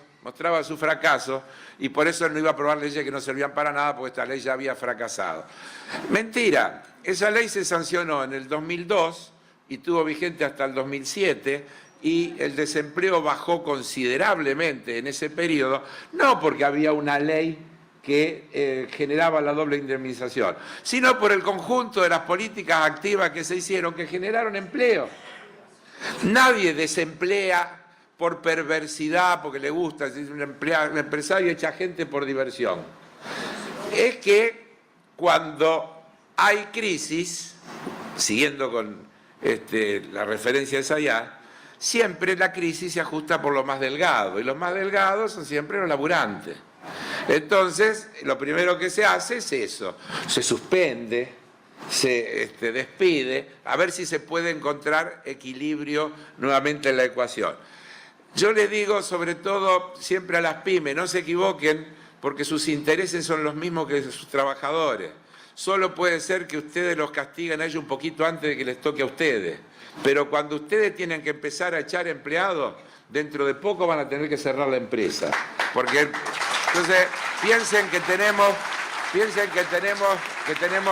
y por eso él no iba a aprobar leyes que no servían para nada porque esta ley ya había fracasado. Mentira, esa ley se sancionó en el 2002 y tuvo vigente hasta el 2007 y el desempleo bajó considerablemente en ese periodo, no porque había una ley que generaba la doble indemnización, sino por el conjunto de las políticas activas que se hicieron, que generaron empleo. Nadie desemplea por perversidad, porque le gusta, es un empresario echa gente por diversión. Es que cuando hay crisis, siguiendo con la referencia esa ya, siempre la crisis se ajusta por lo más delgado, y los más delgados son siempre los laburantes. Entonces, lo primero que se hace es eso, se suspende, se despide, a ver si se puede encontrar equilibrio nuevamente en la ecuación. Yo les digo, sobre todo, siempre a las pymes, no se equivoquen, porque sus intereses son los mismos que sus trabajadores. Solo puede ser que ustedes los castiguen a ellos un poquito antes de que les toque a ustedes. Pero cuando ustedes tienen que empezar a echar empleados, dentro de poco van a tener que cerrar la empresa. Porque, entonces, piensen que tenemos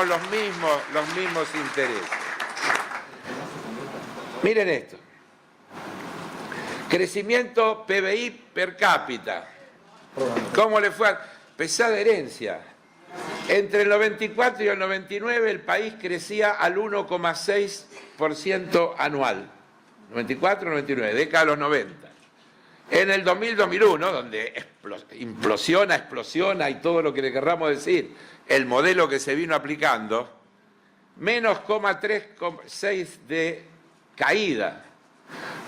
los mismos intereses. Miren esto. Crecimiento PBI per cápita. ¿Cómo le fue? Pesada herencia. Entre el 94 y el 99 el país crecía al 1,6% anual. 94-99, década de los 90. En el 2000-2001, donde explosiona y todo lo que le querramos decir, el modelo que se vino aplicando, menos 0,36 de caída.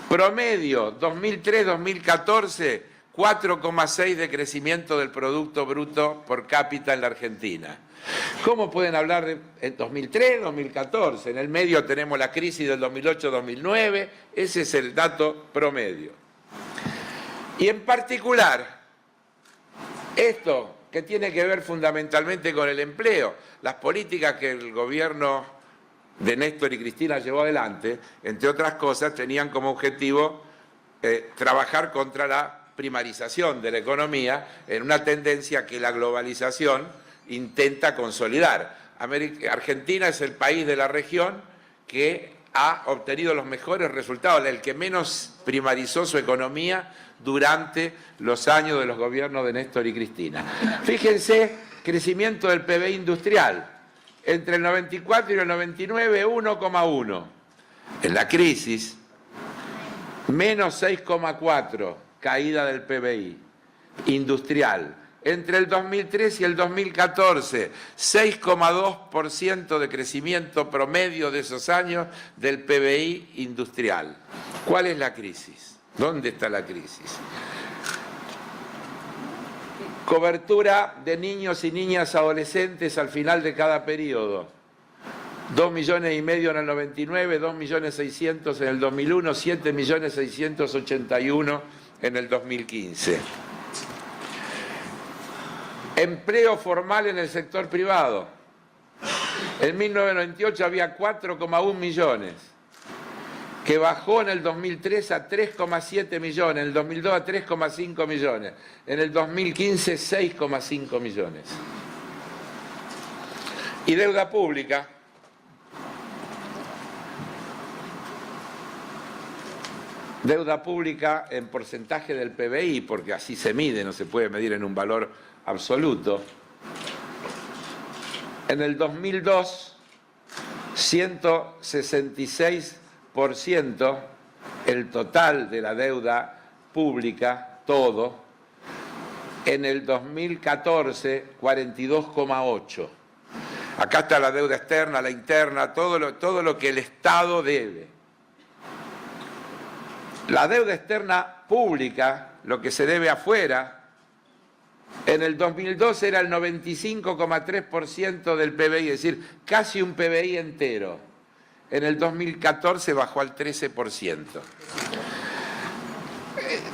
Promedio 2003-2014, 4,6 de crecimiento del Producto Bruto por cápita en la Argentina. ¿Cómo pueden hablar de 2003-2014? En el medio tenemos la crisis del 2008-2009, ese es el dato promedio. Y en particular, esto que tiene que ver fundamentalmente con el empleo, las políticas que el gobierno de Néstor y Cristina llevó adelante, entre otras cosas, tenían como objetivo trabajar contra la primarización de la economía en una tendencia que la globalización intenta consolidar. Argentina es el país de la región que ha obtenido los mejores resultados, el que menos primarizó su economía durante los años de los gobiernos de Néstor y Cristina. Fíjense, crecimiento del PBI industrial. Entre el 94 y el 99, 1,1. En la crisis, menos 6,4, caída del PBI industrial. Entre el 2003 y el 2014, 6,2% de crecimiento promedio de esos años del PBI industrial. ¿Cuál es la crisis? ¿Dónde está la crisis? Cobertura de niños y niñas adolescentes al final de cada periodo. 2,5 millones en el 99, 2.600.000 en el 2001, 7.681.000 en el 2015. Empleo formal en el sector privado. En 1998 había 4,1 millones, que bajó en el 2003 a 3,7 millones, en el 2002 a 3,5 millones, en el 2015 6,5 millones. Y deuda pública. Deuda pública en porcentaje del PBI, porque así se mide, no se puede medir en un valor absoluto. En el 2002, 166% el total de la deuda pública, todo. En el 2014, 42,8%. Acá está la deuda externa, la interna, todo lo que el Estado debe. La deuda externa pública, lo que se debe afuera, en el 2002 era el 95,3% del PBI, es decir, casi un PBI entero. En el 2014 bajó al 13%.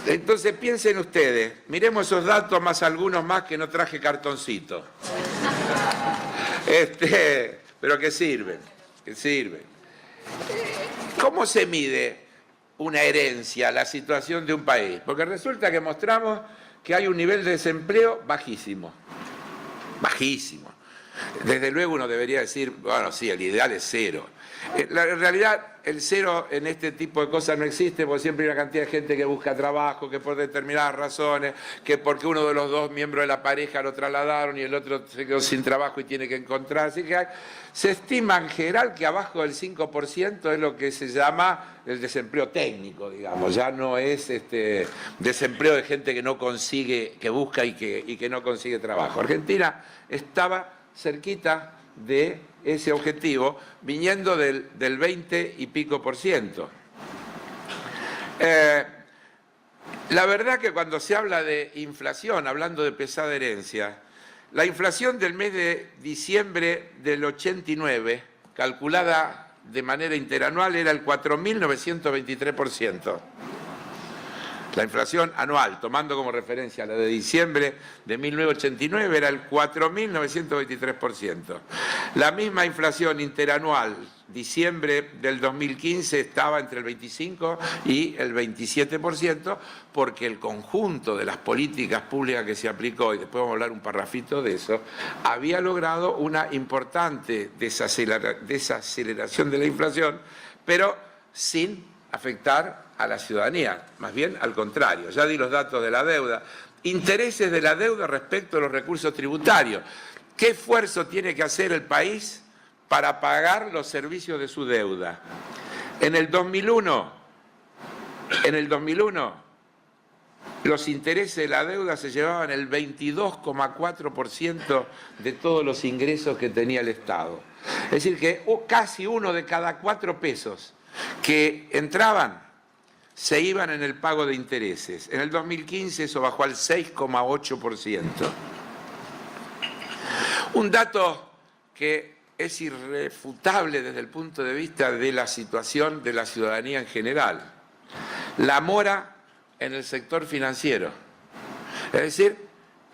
Entonces piensen ustedes, miremos esos datos más algunos más que no traje cartoncito. Pero que sirven, que sirven. ¿Cómo se mide una herencia, la situación de un país? Porque resulta que mostramos que hay un nivel de desempleo bajísimo, bajísimo. Desde luego uno debería decir, bueno, sí, el ideal es cero. En realidad, el cero en este tipo de cosas no existe, porque siempre hay una cantidad de gente que busca trabajo, que por determinadas razones, que porque uno de los dos miembros de la pareja lo trasladaron y el otro se quedó sin trabajo y tiene que encontrar. Así que se estima en general que abajo del 5% es lo que se llama el desempleo técnico, digamos. Ya no es desempleo de gente que no consigue, que busca y que no consigue trabajo. Argentina estaba cerquita de ese objetivo, viniendo del 20 y pico %. La verdad que cuando se habla de inflación, hablando de pesada herencia, la inflación del mes de diciembre del 89, calculada de manera interanual, era el 4.923%. La inflación anual, tomando como referencia la de diciembre de 1989, era el 4.923%. La misma inflación interanual, diciembre del 2015, estaba entre el 25 y el 27%, porque el conjunto de las políticas públicas que se aplicó, y después vamos a hablar un parrafito de eso, había logrado una importante desaceleración de la inflación, pero sin afectar a la ciudadanía, más bien al contrario. Ya di los datos de la deuda. Intereses de la deuda respecto a los recursos tributarios. ¿Qué esfuerzo tiene que hacer el país para pagar los servicios de su deuda? En el 2001, los intereses de la deuda se llevaban el 22,4% de todos los ingresos que tenía el Estado. Es decir, que casi 1 de cada 4 pesos que entraban se iban en el pago de intereses. En el 2015 eso bajó al 6,8%. Un dato que es irrefutable desde el punto de vista de la situación de la ciudadanía en general. La mora en el sector financiero. Es decir,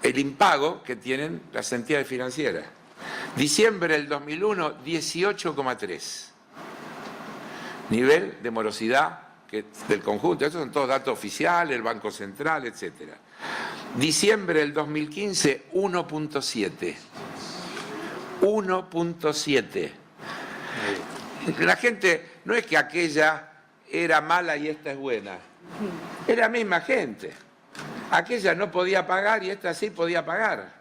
el impago que tienen las entidades financieras. Diciembre del 2001, 18,3%. Nivel de morosidad del conjunto, esos son todos datos oficiales, el Banco Central, etc. Diciembre del 2015, 1,7. 1,7. La gente, no es que aquella era mala y esta es buena, es la misma gente. Aquella no podía pagar y esta sí podía pagar.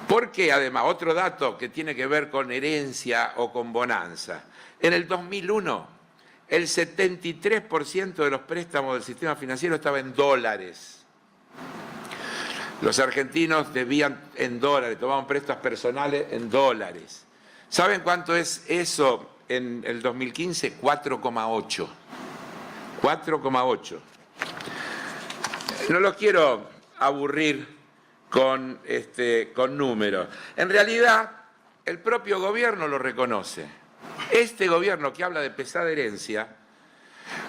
Porque además, otro dato que tiene que ver con herencia o con bonanza. En el 2001, el 73% de los préstamos del sistema financiero estaba en dólares. Los argentinos debían en dólares, tomaban préstamos personales en dólares. ¿Saben cuánto es eso en el 2015? 4,8. 4,8. No los quiero aburrir con números. En realidad, el propio gobierno lo reconoce. Este gobierno que habla de pesada herencia,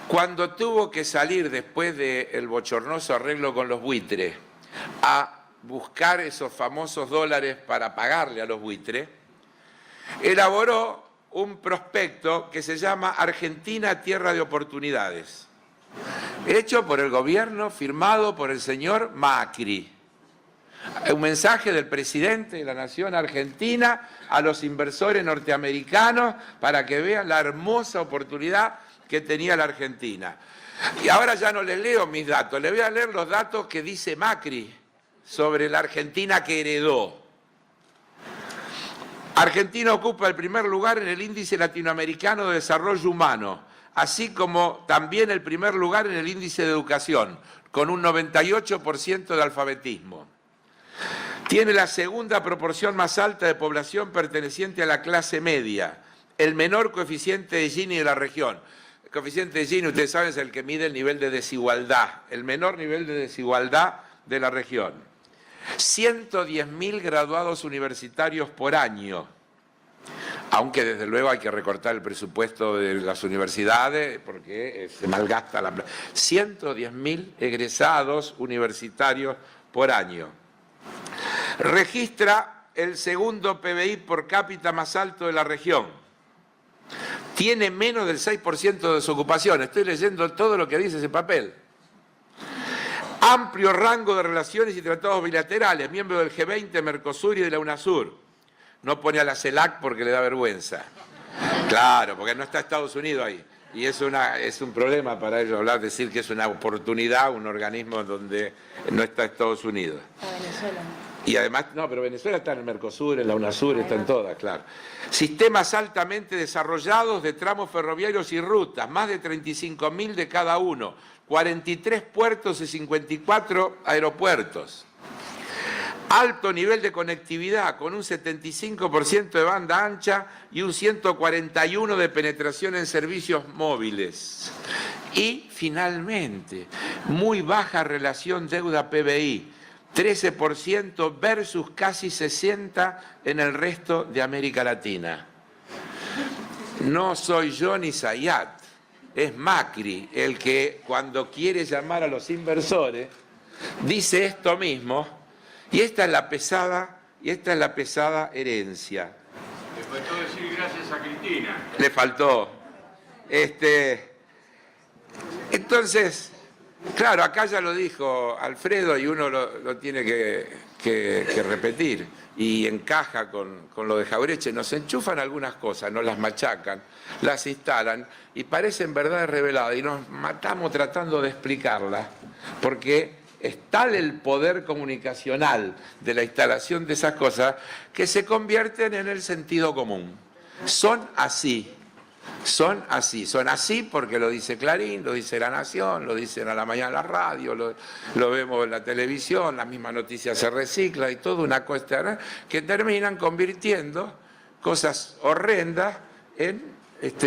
cuando tuvo que salir después del bochornoso arreglo con los buitres a buscar esos famosos dólares para pagarle a los buitres, elaboró un prospecto que se llama Argentina Tierra de Oportunidades, hecho por el gobierno, firmado por el señor Macri. Un mensaje del presidente de la Nación Argentina a los inversores norteamericanos para que vean la hermosa oportunidad que tenía la Argentina. Y ahora ya no les leo mis datos, les voy a leer los datos que dice Macri sobre la Argentina que heredó. Argentina ocupa el primer lugar en el Índice Latinoamericano de Desarrollo Humano, así como también el primer lugar en el Índice de Educación, con un 98% de alfabetismo. Tiene la segunda proporción más alta de población perteneciente a la clase media, el menor coeficiente de Gini de la región. El coeficiente de Gini, ustedes saben, es el que mide el nivel de desigualdad, el menor nivel de desigualdad de la región. 110.000 graduados universitarios por año, aunque desde luego hay que recortar el presupuesto de las universidades porque se malgasta la plata. 110.000 egresados universitarios por año. Registra el segundo PBI por cápita más alto de la región. Tiene menos del 6% de desocupación. Estoy leyendo todo lo que dice ese papel. Amplio rango de relaciones y tratados bilaterales, miembro del G20, Mercosur y de la UNASUR. No pone a la CELAC porque le da vergüenza. Claro, porque no está Estados Unidos ahí. Y es un problema para ellos decir que es una oportunidad, un organismo donde no está Estados Unidos. A Venezuela. Y además, no, pero Venezuela está en el Mercosur, en la UNASUR, está en todas, claro. Sistemas altamente desarrollados de tramos ferroviarios y rutas, más de 35.000 de cada uno, 43 puertos y 54 aeropuertos. Alto nivel de conectividad, con un 75% de banda ancha y un 141% de penetración en servicios móviles. Y, finalmente, muy baja relación deuda-PBI, 13% versus casi 60% en el resto de América Latina. No soy yo ni Zayat, es Macri el que cuando quiere llamar a los inversores dice esto mismo, y esta es la pesada herencia. Le faltó decir gracias a Cristina. Le faltó. Entonces, claro, acá ya lo dijo Alfredo y uno lo tiene que repetir y encaja con lo de Jauretche. Nos enchufan algunas cosas, nos las machacan, las instalan y parecen verdades reveladas y nos matamos tratando de explicarlas porque es tal el poder comunicacional de la instalación de esas cosas que se convierten en el sentido común. Son así porque lo dice Clarín, lo dice La Nación, lo dicen a la mañana en la radio, lo vemos en la televisión, la misma noticia se recicla y toda una cuestión que terminan convirtiendo cosas horrendas en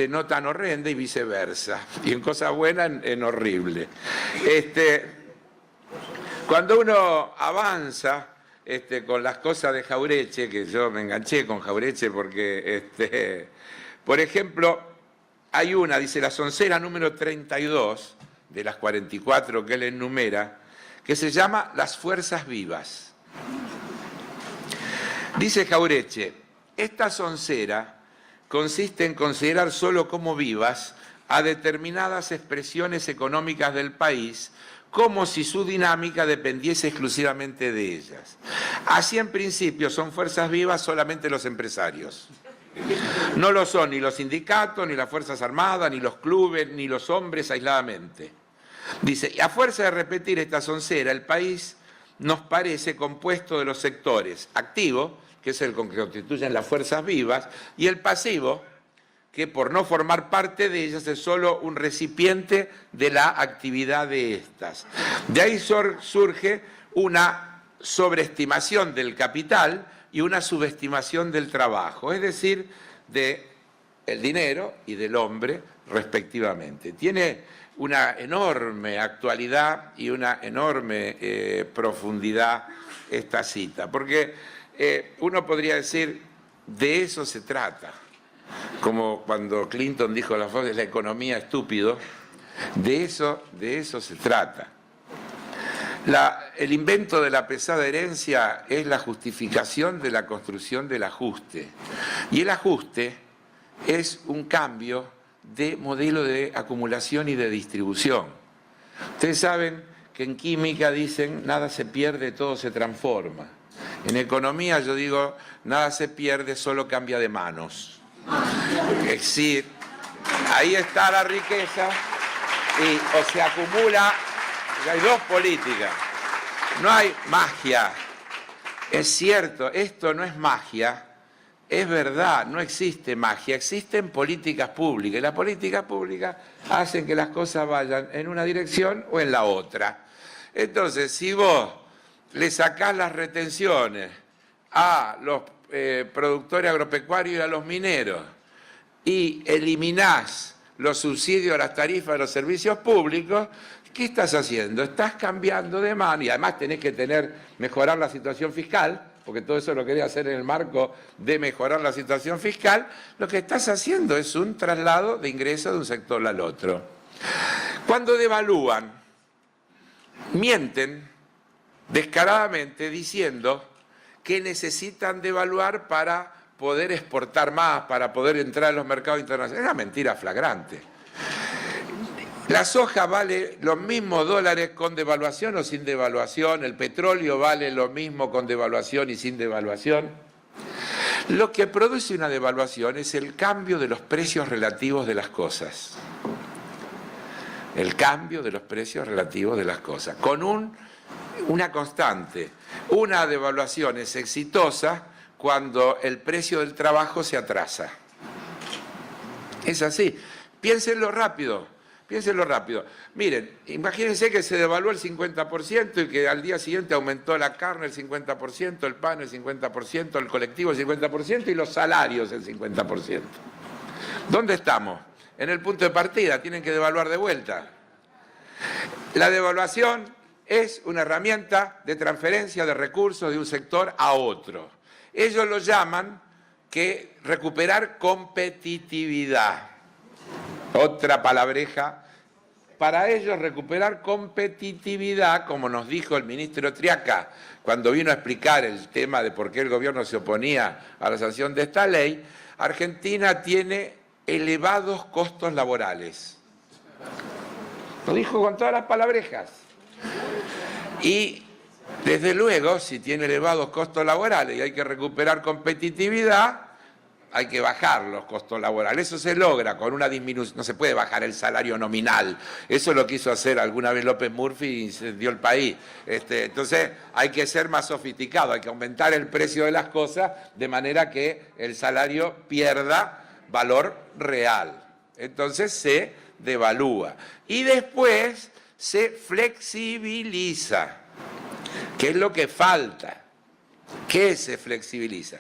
no tan horrendas y viceversa, y en cosas buenas en horrible. Cuando uno avanza con las cosas de Jauretche, que yo me enganché con Jauretche porque, por ejemplo, hay una, dice la soncera número 32, de las 44 que él enumera, que se llama Las Fuerzas Vivas. Dice Jauretche, esta soncera consiste en considerar solo como vivas a determinadas expresiones económicas del país, como si su dinámica dependiese exclusivamente de ellas. Así, en principio, son fuerzas vivas solamente los empresarios. No lo son ni los sindicatos, ni las Fuerzas Armadas, ni los clubes, ni los hombres aisladamente. Dice, y a fuerza de repetir esta soncera, el país nos parece compuesto de los sectores activo, que es el que constituyen las fuerzas vivas, y el pasivo, que por no formar parte de ellas es solo un recipiente de la actividad de estas. De ahí surge una sobreestimación del capital y una subestimación del trabajo, es decir, del dinero y del hombre respectivamente. Tiene una enorme actualidad y una enorme profundidad esta cita, porque uno podría decir, de eso se trata. Como cuando Clinton dijo la frase, la economía estúpido, de eso se trata. El invento de la pesada herencia es la justificación de la construcción del ajuste. Y el ajuste es un cambio de modelo de acumulación y de distribución. Ustedes saben que en química dicen, nada se pierde, todo se transforma. En economía yo digo, nada se pierde, solo cambia de manos. Es decir, ahí está la riqueza y o se acumula, hay dos políticas, no hay magia. Es cierto, esto no es magia, es verdad, no existe magia, existen políticas públicas y las políticas públicas hacen que las cosas vayan en una dirección o en la otra. Entonces, si vos le sacás las retenciones a los productores agropecuarios y a los mineros y eliminás los subsidios a las tarifas de los servicios públicos, ¿qué estás haciendo? Estás cambiando de mano y además tenés que mejorar la situación fiscal, porque todo eso lo quería hacer en el marco de mejorar la situación fiscal. Lo que estás haciendo es un traslado de ingresos de un sector al otro. Cuando devalúan, mienten descaradamente diciendo que necesitan devaluar para poder exportar más, para poder entrar a los mercados internacionales. Es una mentira flagrante. La soja vale los mismos dólares con devaluación o sin devaluación, el petróleo vale lo mismo con devaluación y sin devaluación. Lo que produce una devaluación es el cambio de los precios relativos de las cosas. El cambio de los precios relativos de las cosas. Con una constante. Una devaluación es exitosa cuando el precio del trabajo se atrasa. Es así. Piénsenlo rápido. Piénsenlo rápido. Miren, imagínense que se devaluó el 50% y que al día siguiente aumentó la carne el 50%, el pan el 50%, el colectivo el 50% y los salarios el 50%. ¿Dónde estamos? En el punto de partida, tienen que devaluar de vuelta. La devaluación es una herramienta de transferencia de recursos de un sector a otro. Ellos lo llaman que recuperar competitividad. Otra palabreja. Para ellos recuperar competitividad, como nos dijo el ministro Triaca cuando vino a explicar el tema de por qué el gobierno se oponía a la sanción de esta ley, Argentina tiene elevados costos laborales. Lo dijo con todas las palabrejas. Y desde luego, si tiene elevados costos laborales y hay que recuperar competitividad, hay que bajar los costos laborales. Eso se logra con una disminución. No se puede bajar el salario nominal. Eso lo quiso hacer alguna vez López Murphy y incendió el país. Entonces hay que ser más sofisticado, hay que aumentar el precio de las cosas de manera que el salario pierda valor real. Entonces se devalúa. Y después se flexibiliza. ¿Qué es lo que falta? ¿Qué se flexibiliza?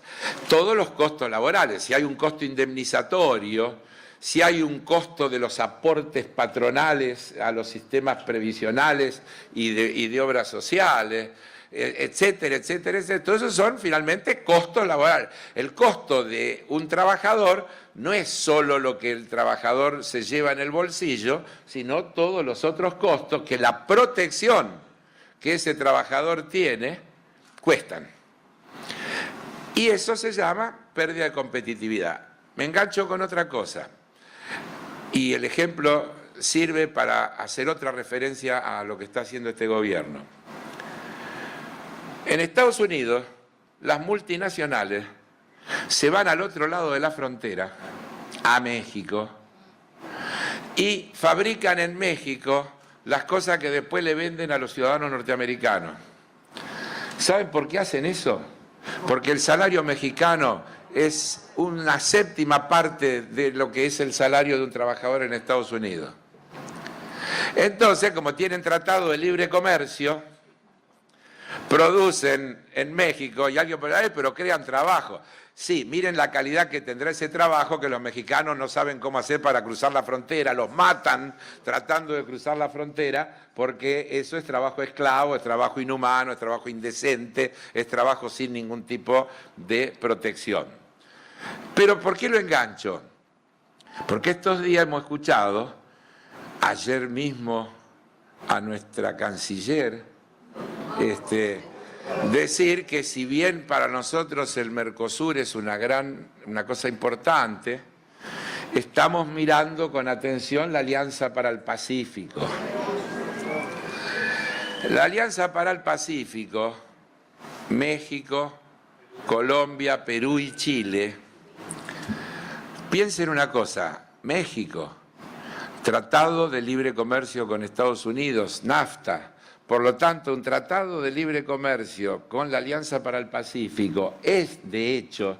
Todos los costos laborales. Si hay un costo indemnizatorio, si hay un costo de los aportes patronales a los sistemas previsionales y de obras sociales, etcétera, etcétera, etcétera. Todo eso son finalmente costos laborales. El costo de un trabajador no es solo lo que el trabajador se lleva en el bolsillo, sino todos los otros costos que la protección que ese trabajador tiene cuestan. Y eso se llama pérdida de competitividad. Me engancho con otra cosa. Y el ejemplo sirve para hacer otra referencia a lo que está haciendo este gobierno. En Estados Unidos, las multinacionales se van al otro lado de la frontera, a México, y fabrican en México las cosas que después le venden a los ciudadanos norteamericanos. ¿Saben por qué hacen eso? Porque el salario mexicano es una séptima parte de lo que es el salario de un trabajador en Estados Unidos. Entonces, como tienen tratado de libre comercio, producen en México y alguien puede decir, pero crean trabajo. Sí, miren la calidad que tendrá ese trabajo que los mexicanos no saben cómo hacer para cruzar la frontera, los matan tratando de cruzar la frontera porque eso es trabajo esclavo, es trabajo inhumano, es trabajo indecente, es trabajo sin ningún tipo de protección. Pero ¿por qué lo engancho? Porque estos días hemos escuchado, ayer mismo a nuestra canciller, decir que si bien para nosotros el Mercosur es una cosa importante, estamos mirando con atención la Alianza para el Pacífico. La Alianza para el Pacífico, México, Colombia, Perú y Chile, piensen una cosa, México, Tratado de Libre Comercio con Estados Unidos, NAFTA. Por lo tanto, un tratado de libre comercio con la Alianza para el Pacífico es, de hecho,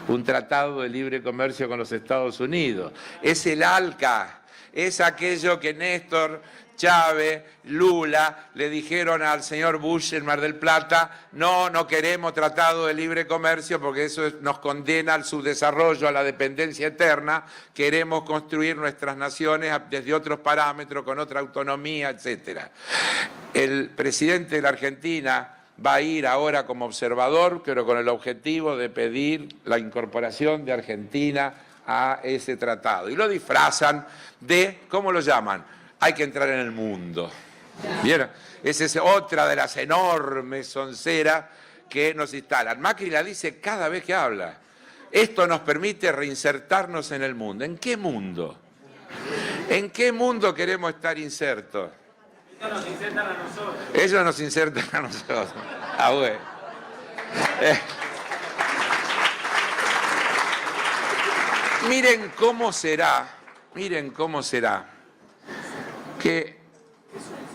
un tratado de libre comercio con los Estados Unidos. Es el ALCA, es aquello que Néstor, Chávez, Lula le dijeron al señor Bush en Mar del Plata: no queremos tratado de libre comercio porque eso nos condena al subdesarrollo, a la dependencia eterna, queremos construir nuestras naciones desde otros parámetros, con otra autonomía, etc. El presidente de la Argentina va a ir ahora como observador, pero con el objetivo de pedir la incorporación de Argentina a ese tratado. Y lo disfrazan de, ¿cómo lo llaman? Hay que entrar en el mundo. ¿Vieron? Esa es otra de las enormes sonceras que nos instalan. Macri la dice cada vez que habla. Esto nos permite reinsertarnos en el mundo. ¿En qué mundo? ¿En qué mundo queremos estar insertos? Ellos nos insertan a nosotros. Ellos nos insertan a nosotros. Ah, bueno. Miren cómo será que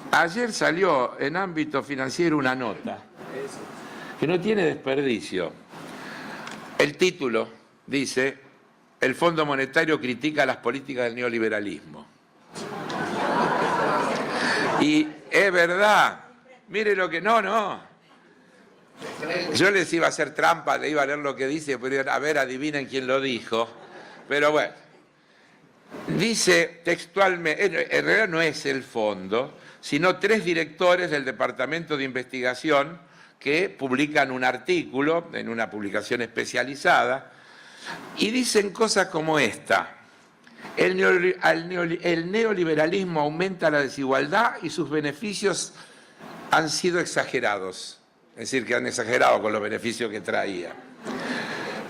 ayer salió en ámbito financiero una nota que no tiene desperdicio. El título dice: el Fondo Monetario critica las políticas del neoliberalismo. Y es verdad, mire lo que... No. Yo les iba a hacer trampa, le iba a leer lo que dice, pero a ver, adivinen quién lo dijo. Pero bueno, dice textualmente, en realidad no es el fondo, sino 3 directores del Departamento de Investigación que publican un artículo en una publicación especializada y dicen cosas como esta: el neoliberalismo aumenta la desigualdad y sus beneficios han sido exagerados. Es decir, que han exagerado con los beneficios que traía.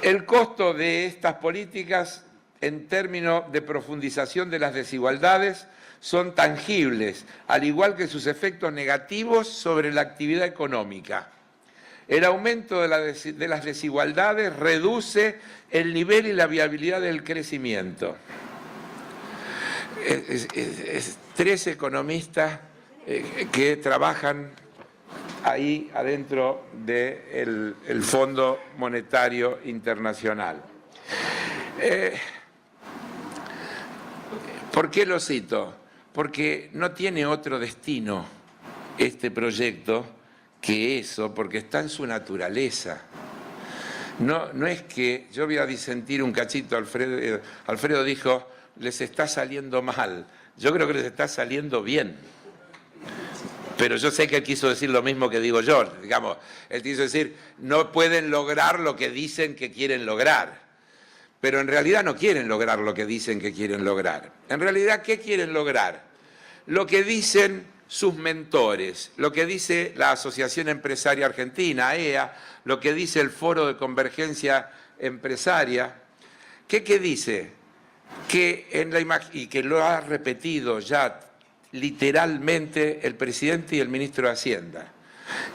El costo de estas políticas en términos de profundización de las desigualdades son tangibles, al igual que sus efectos negativos sobre la actividad económica. El aumento de las desigualdades reduce el nivel y la viabilidad del crecimiento. 3 economistas que trabajan ahí adentro del Fondo Monetario Internacional. ¿Por qué lo cito? Porque no tiene otro destino este proyecto que eso, porque está en su naturaleza. No es que, yo voy a disentir un cachito, Alfredo dijo, les está saliendo mal. Yo creo que les está saliendo bien. Pero yo sé que él quiso decir lo mismo que digo yo. Digamos, él quiso decir, no pueden lograr lo que dicen que quieren lograr. Pero en realidad no quieren lograr lo que dicen que quieren lograr. En realidad, ¿qué quieren lograr? Lo que dicen sus mentores, lo que dice la Asociación Empresaria Argentina, AEA, lo que dice el Foro de Convergencia Empresaria. ¿Qué dice? Y que lo ha repetido ya literalmente el presidente y el ministro de Hacienda.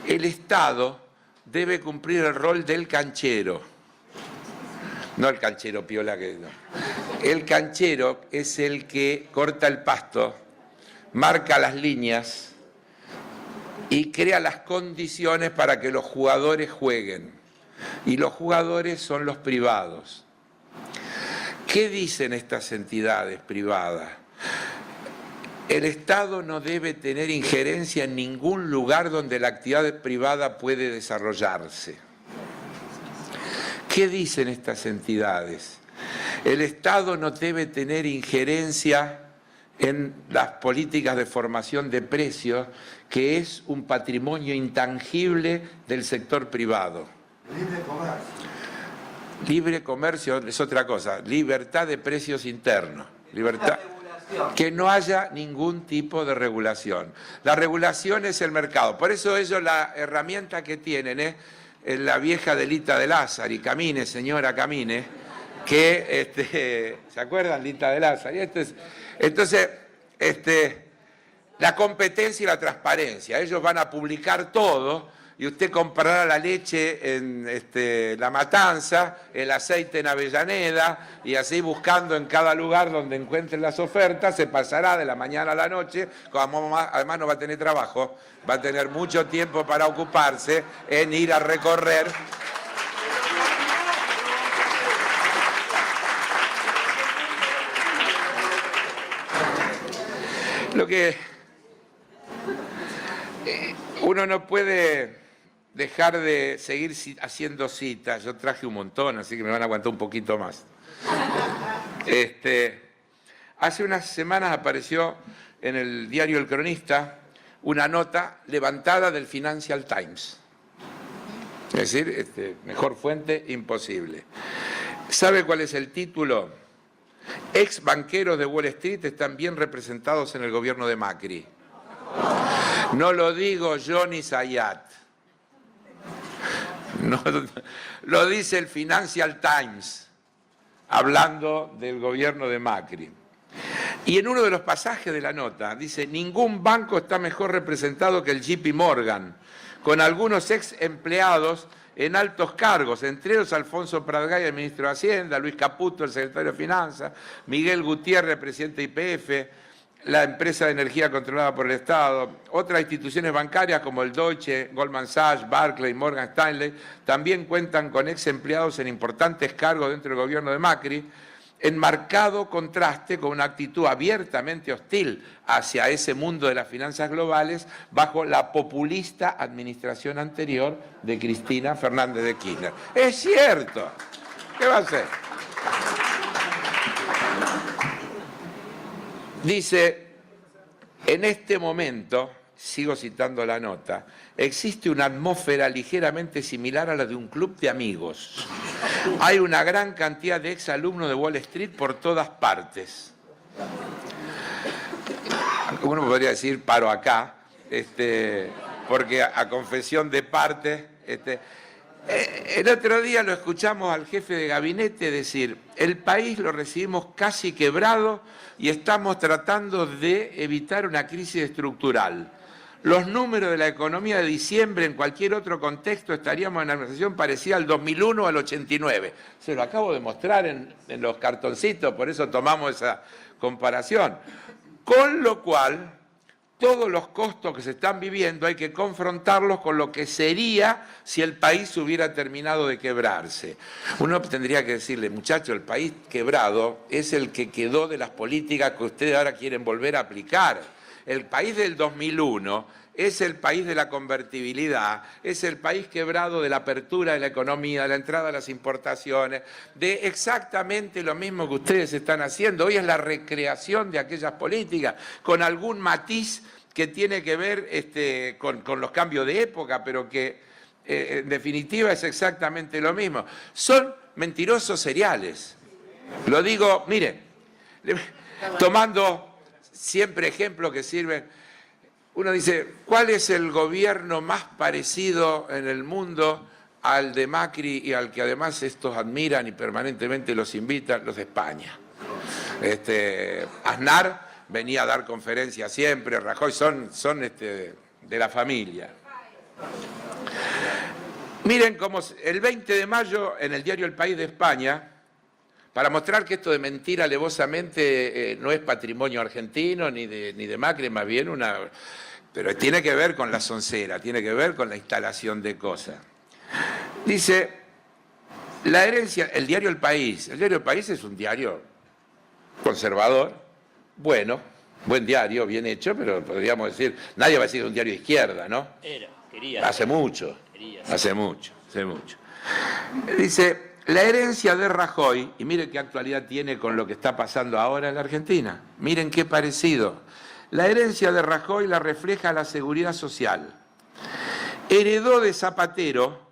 El Estado debe cumplir el rol del canchero. No el canchero piola que no. El canchero es el que corta el pasto, marca las líneas y crea las condiciones para que los jugadores jueguen. Y los jugadores son los privados. ¿Qué dicen estas entidades privadas? El Estado no debe tener injerencia en ningún lugar donde la actividad privada puede desarrollarse. ¿Qué dicen estas entidades? El Estado no debe tener injerencia en las políticas de formación de precios, que es un patrimonio intangible del sector privado. Libre comercio. Libre comercio es otra cosa, libertad de precios internos, libertad. Que no haya ningún tipo de regulación. La regulación es el mercado. Por eso ellos la herramienta que tienen es la vieja delita de Lázaro, y camine, señora, camine, que, ¿se acuerdan? Lita de Lázaro. Entonces, la competencia y la transparencia. Ellos van a publicar todo y usted comprará la leche en La Matanza, el aceite en Avellaneda, y así buscando en cada lugar donde encuentren las ofertas, se pasará de la mañana a la noche, como además no va a tener trabajo, va a tener mucho tiempo para ocuparse en ir a recorrer. Lo que uno no puede dejar de seguir haciendo citas. Yo traje un montón, así que me van a aguantar un poquito más. Hace unas semanas apareció en el diario El Cronista una nota levantada del Financial Times. Es decir, mejor fuente imposible. ¿Sabe cuál es el título? Ex banqueros de Wall Street están bien representados en el gobierno de Macri. No lo digo yo ni Zayat. No, lo dice el Financial Times, hablando del gobierno de Macri. Y en uno de los pasajes de la nota dice: ningún banco está mejor representado que el JP Morgan, con algunos ex empleados en altos cargos, entre ellos Alfonso Pratgay, el ministro de Hacienda, Luis Caputo, el secretario de Finanzas, Miguel Gutiérrez, presidente de YPF, la empresa de energía controlada por el Estado. Otras instituciones bancarias como el Deutsche, Goldman Sachs, Barclays, Morgan Stanley también cuentan con ex empleados en importantes cargos dentro del gobierno de Macri, en marcado contraste con una actitud abiertamente hostil hacia ese mundo de las finanzas globales bajo la populista administración anterior de Cristina Fernández de Kirchner. Es cierto. ¿Qué va a hacer? Dice, en este momento, sigo citando la nota, existe una atmósfera ligeramente similar a la de un club de amigos. Hay una gran cantidad de exalumnos de Wall Street por todas partes. Uno podría decir paro acá, porque a confesión de parte, el otro día lo escuchamos al jefe de gabinete decir: el país lo recibimos casi quebrado y estamos tratando de evitar una crisis estructural. Los números de la economía de diciembre en cualquier otro contexto estaríamos en una situación parecida al 2001 o al 89. Se lo acabo de mostrar en los cartoncitos, por eso tomamos esa comparación. Con lo cual, todos los costos que se están viviendo hay que confrontarlos con lo que sería si el país hubiera terminado de quebrarse. Uno tendría que decirle: muchacho, el país quebrado es el que quedó de las políticas que ustedes ahora quieren volver a aplicar. El país del 2001 es el país de la convertibilidad, es el país quebrado de la apertura de la economía, de la entrada de las importaciones, de exactamente lo mismo que ustedes están haciendo. Hoy es la recreación de aquellas políticas, con algún matiz que tiene que ver con los cambios de época, pero que en definitiva es exactamente lo mismo. Son mentirosos seriales. Lo digo, mire, tomando siempre ejemplos que sirven. Uno dice: ¿cuál es el gobierno más parecido en el mundo al de Macri y al que además estos admiran y permanentemente los invitan? Los de España. Aznar venía a dar conferencias siempre, Rajoy, son de la familia. Miren cómo el 20 de mayo en el diario El País de España, para mostrar que esto de mentir alevosamente no es patrimonio argentino ni de Macri, más bien pero tiene que ver con la soncera, tiene que ver con la instalación de cosas. Dice, la herencia, el diario El País es un diario conservador, bueno, buen diario, bien hecho, pero podríamos decir, nadie va a decir un diario de izquierda, ¿no? Hace mucho. Dice, la herencia de Rajoy, y miren qué actualidad tiene con lo que está pasando ahora en la Argentina, miren qué parecido. La herencia de Rajoy la refleja la Seguridad Social. Heredó de Zapatero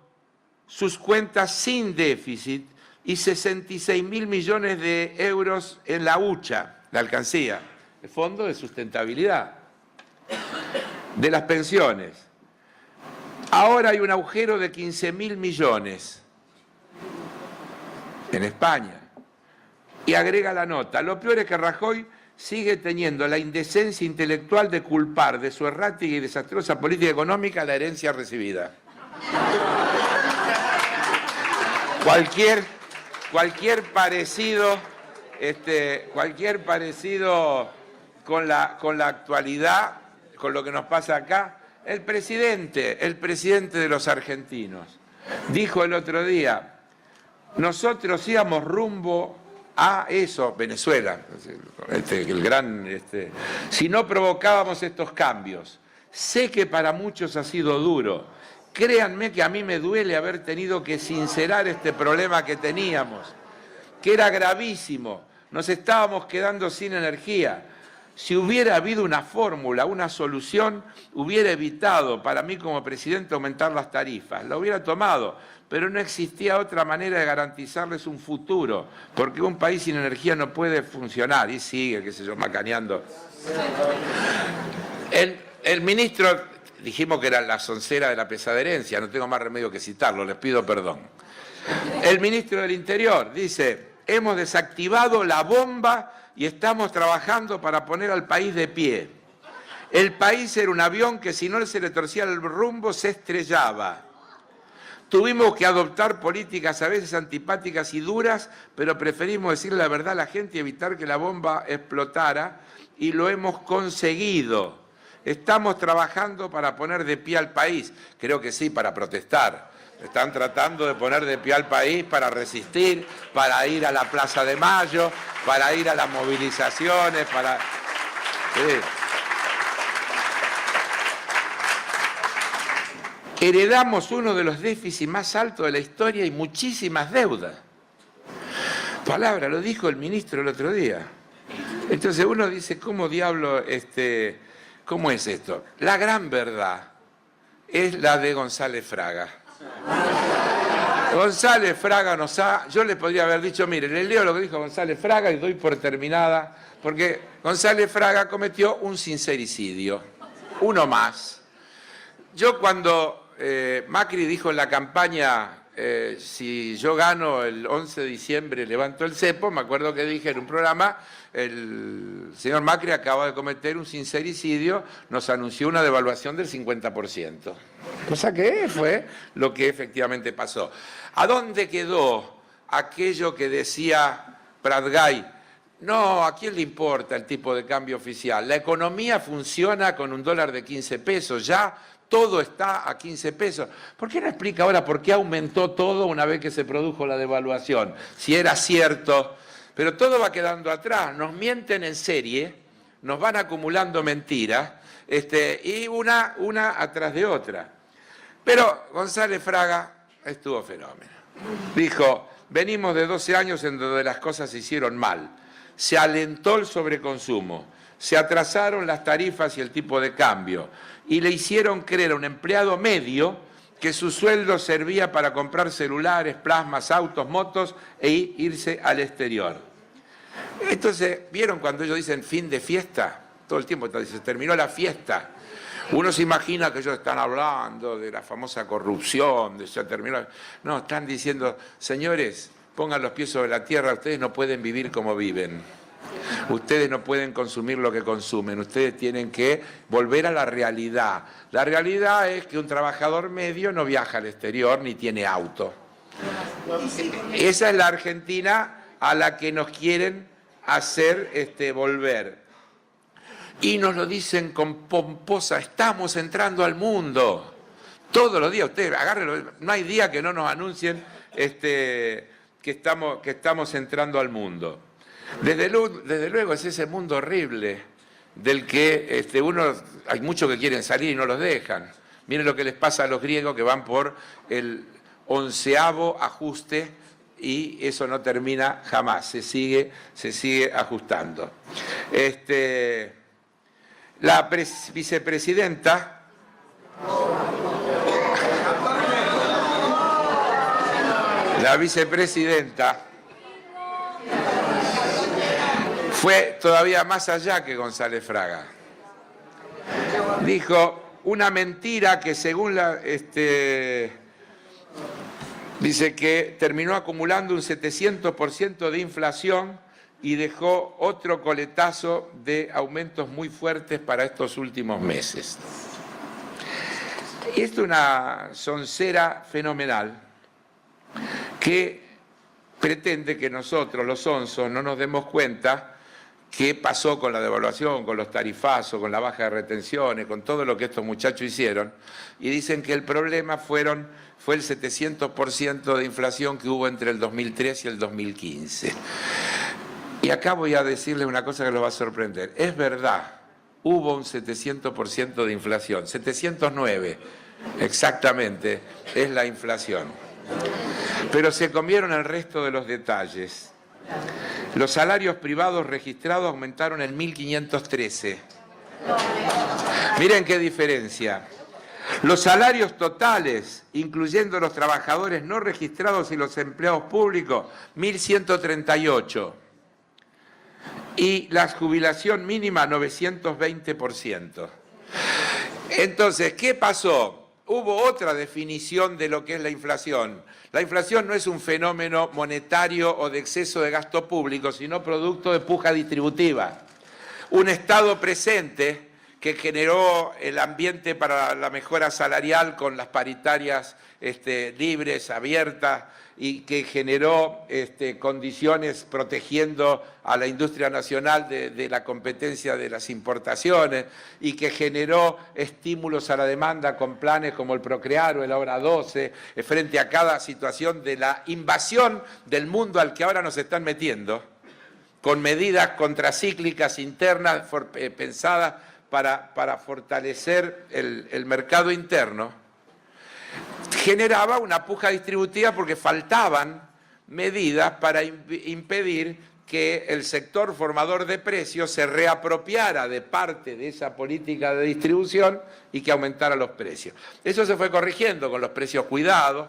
sus cuentas sin déficit y 66.000 millones de euros en la UCHA, la alcancía, el Fondo de Sustentabilidad de las pensiones. Ahora hay un agujero de 15.000 millones en España. Y agrega la nota: lo peor es que Rajoy sigue teniendo la indecencia intelectual de culpar de su errática y desastrosa política económica la herencia recibida. Cualquier parecido con la actualidad, con lo que nos pasa acá. El presidente de los argentinos dijo el otro día: nosotros íbamos rumbo a eso, Venezuela, el gran, si no provocábamos estos cambios. Sé que para muchos ha sido duro. Créanme que a mí me duele haber tenido que sincerar este problema que teníamos, que era gravísimo. Nos estábamos quedando sin energía. Si hubiera habido una fórmula, una solución, hubiera evitado para mí como presidente aumentar las tarifas. La hubiera tomado, pero no existía otra manera de garantizarles un futuro, porque un país sin energía no puede funcionar. Y sigue, qué sé yo, macaneando. El ministro, dijimos que era la soncera de la pesaderencia, no tengo más remedio que citarlo, les pido perdón. El ministro del Interior dice, hemos desactivado la bomba y estamos trabajando para poner al país de pie. El país era un avión que si no se le torcía el rumbo se estrellaba. Tuvimos que adoptar políticas a veces antipáticas y duras, pero preferimos decirle la verdad a la gente y evitar que la bomba explotara, y lo hemos conseguido. Estamos trabajando para poner de pie al país. Creo que sí, para protestar. Están tratando de poner de pie al país para resistir, para ir a la Plaza de Mayo, para ir a las movilizaciones, para... Sí. Heredamos uno de los déficits más altos de la historia y muchísimas deudas. Palabra, lo dijo el ministro el otro día. Entonces uno dice, ¿cómo diablo, cómo es esto? La gran verdad es la de González Fraga. González Fraga yo le podría haber dicho, mire, le leo lo que dijo González Fraga y doy por terminada, porque González Fraga cometió un sincericidio, uno más. Yo cuando Macri dijo en la campaña, si yo gano el 11 de diciembre levanto el cepo, me acuerdo que dije en un programa, el señor Macri acaba de cometer un sincericidio, nos anunció una devaluación del 50%. Cosa que fue lo que efectivamente pasó. ¿A dónde quedó aquello que decía Pratgay? No, ¿a quién le importa el tipo de cambio oficial? La economía funciona con un dólar de 15 pesos, ya todo está a 15 pesos. ¿Por qué no explica ahora por qué aumentó todo una vez que se produjo la devaluación? Si era cierto, pero todo va quedando atrás, nos mienten en serie, nos van acumulando mentiras, y una atrás de otra. Pero González Fraga estuvo fenómeno. Dijo, venimos de 12 años en donde las cosas se hicieron mal. Se alentó el sobreconsumo, se atrasaron las tarifas y el tipo de cambio, y le hicieron creer a un empleado medio que su sueldo servía para comprar celulares, plasmas, autos, motos e irse al exterior. Entonces, ¿vieron cuando ellos dicen fin de fiesta? Todo el tiempo se terminó la fiesta. Uno se imagina que ellos están hablando de la famosa corrupción, de se terminó. No, están diciendo, señores, pongan los pies sobre la tierra, ustedes no pueden vivir como viven. Ustedes no pueden consumir lo que consumen, ustedes tienen que volver a la realidad. La realidad es que un trabajador medio no viaja al exterior ni tiene auto. Esa es la Argentina a la que nos quieren hacer volver. Y nos lo dicen con pomposa, estamos entrando al mundo. Todos los días, ustedes agárrenlo, no hay día que no nos anuncien que estamos entrando al mundo. Desde luego es ese mundo horrible del que hay muchos que quieren salir y no los dejan. Miren lo que les pasa a los griegos que van por el 11º ajuste y eso no termina jamás, se sigue ajustando. La vicepresidenta fue todavía más allá que González Fraga. Dijo una mentira que según dice que terminó acumulando un 700% de inflación y dejó otro coletazo de aumentos muy fuertes para estos últimos meses. Y esto es una soncera fenomenal que pretende que nosotros, los sonsos, no nos demos cuenta qué pasó con la devaluación, con los tarifazos, con la baja de retenciones, con todo lo que estos muchachos hicieron, y dicen que el problema fue el 700% de inflación que hubo entre el 2003 y el 2015. Y acá voy a decirles una cosa que los va a sorprender. Es verdad, hubo un 700% de inflación, 709 exactamente es la inflación. Pero se comieron el resto de los detalles. Los salarios privados registrados aumentaron en 1.513. Miren qué diferencia. Los salarios totales, incluyendo los trabajadores no registrados y los empleados públicos, 1.138. Y la jubilación mínima, 920%. Entonces, ¿qué pasó? Hubo otra definición de lo que es la inflación. La inflación no es un fenómeno monetario o de exceso de gasto público, sino producto de puja distributiva. Un Estado presente que generó el ambiente para la mejora salarial con las paritarias libres, abiertas, y que generó condiciones protegiendo a la industria nacional de la competencia de las importaciones, y que generó estímulos a la demanda con planes como el Procrear o el Hora 12, frente a cada situación de la invasión del mundo al que ahora nos están metiendo, con medidas contracíclicas internas pensadas para fortalecer el mercado interno. Generaba una puja distributiva porque faltaban medidas para impedir que el sector formador de precios se reapropiara de parte de esa política de distribución y que aumentara los precios. Eso se fue corrigiendo con los precios cuidados.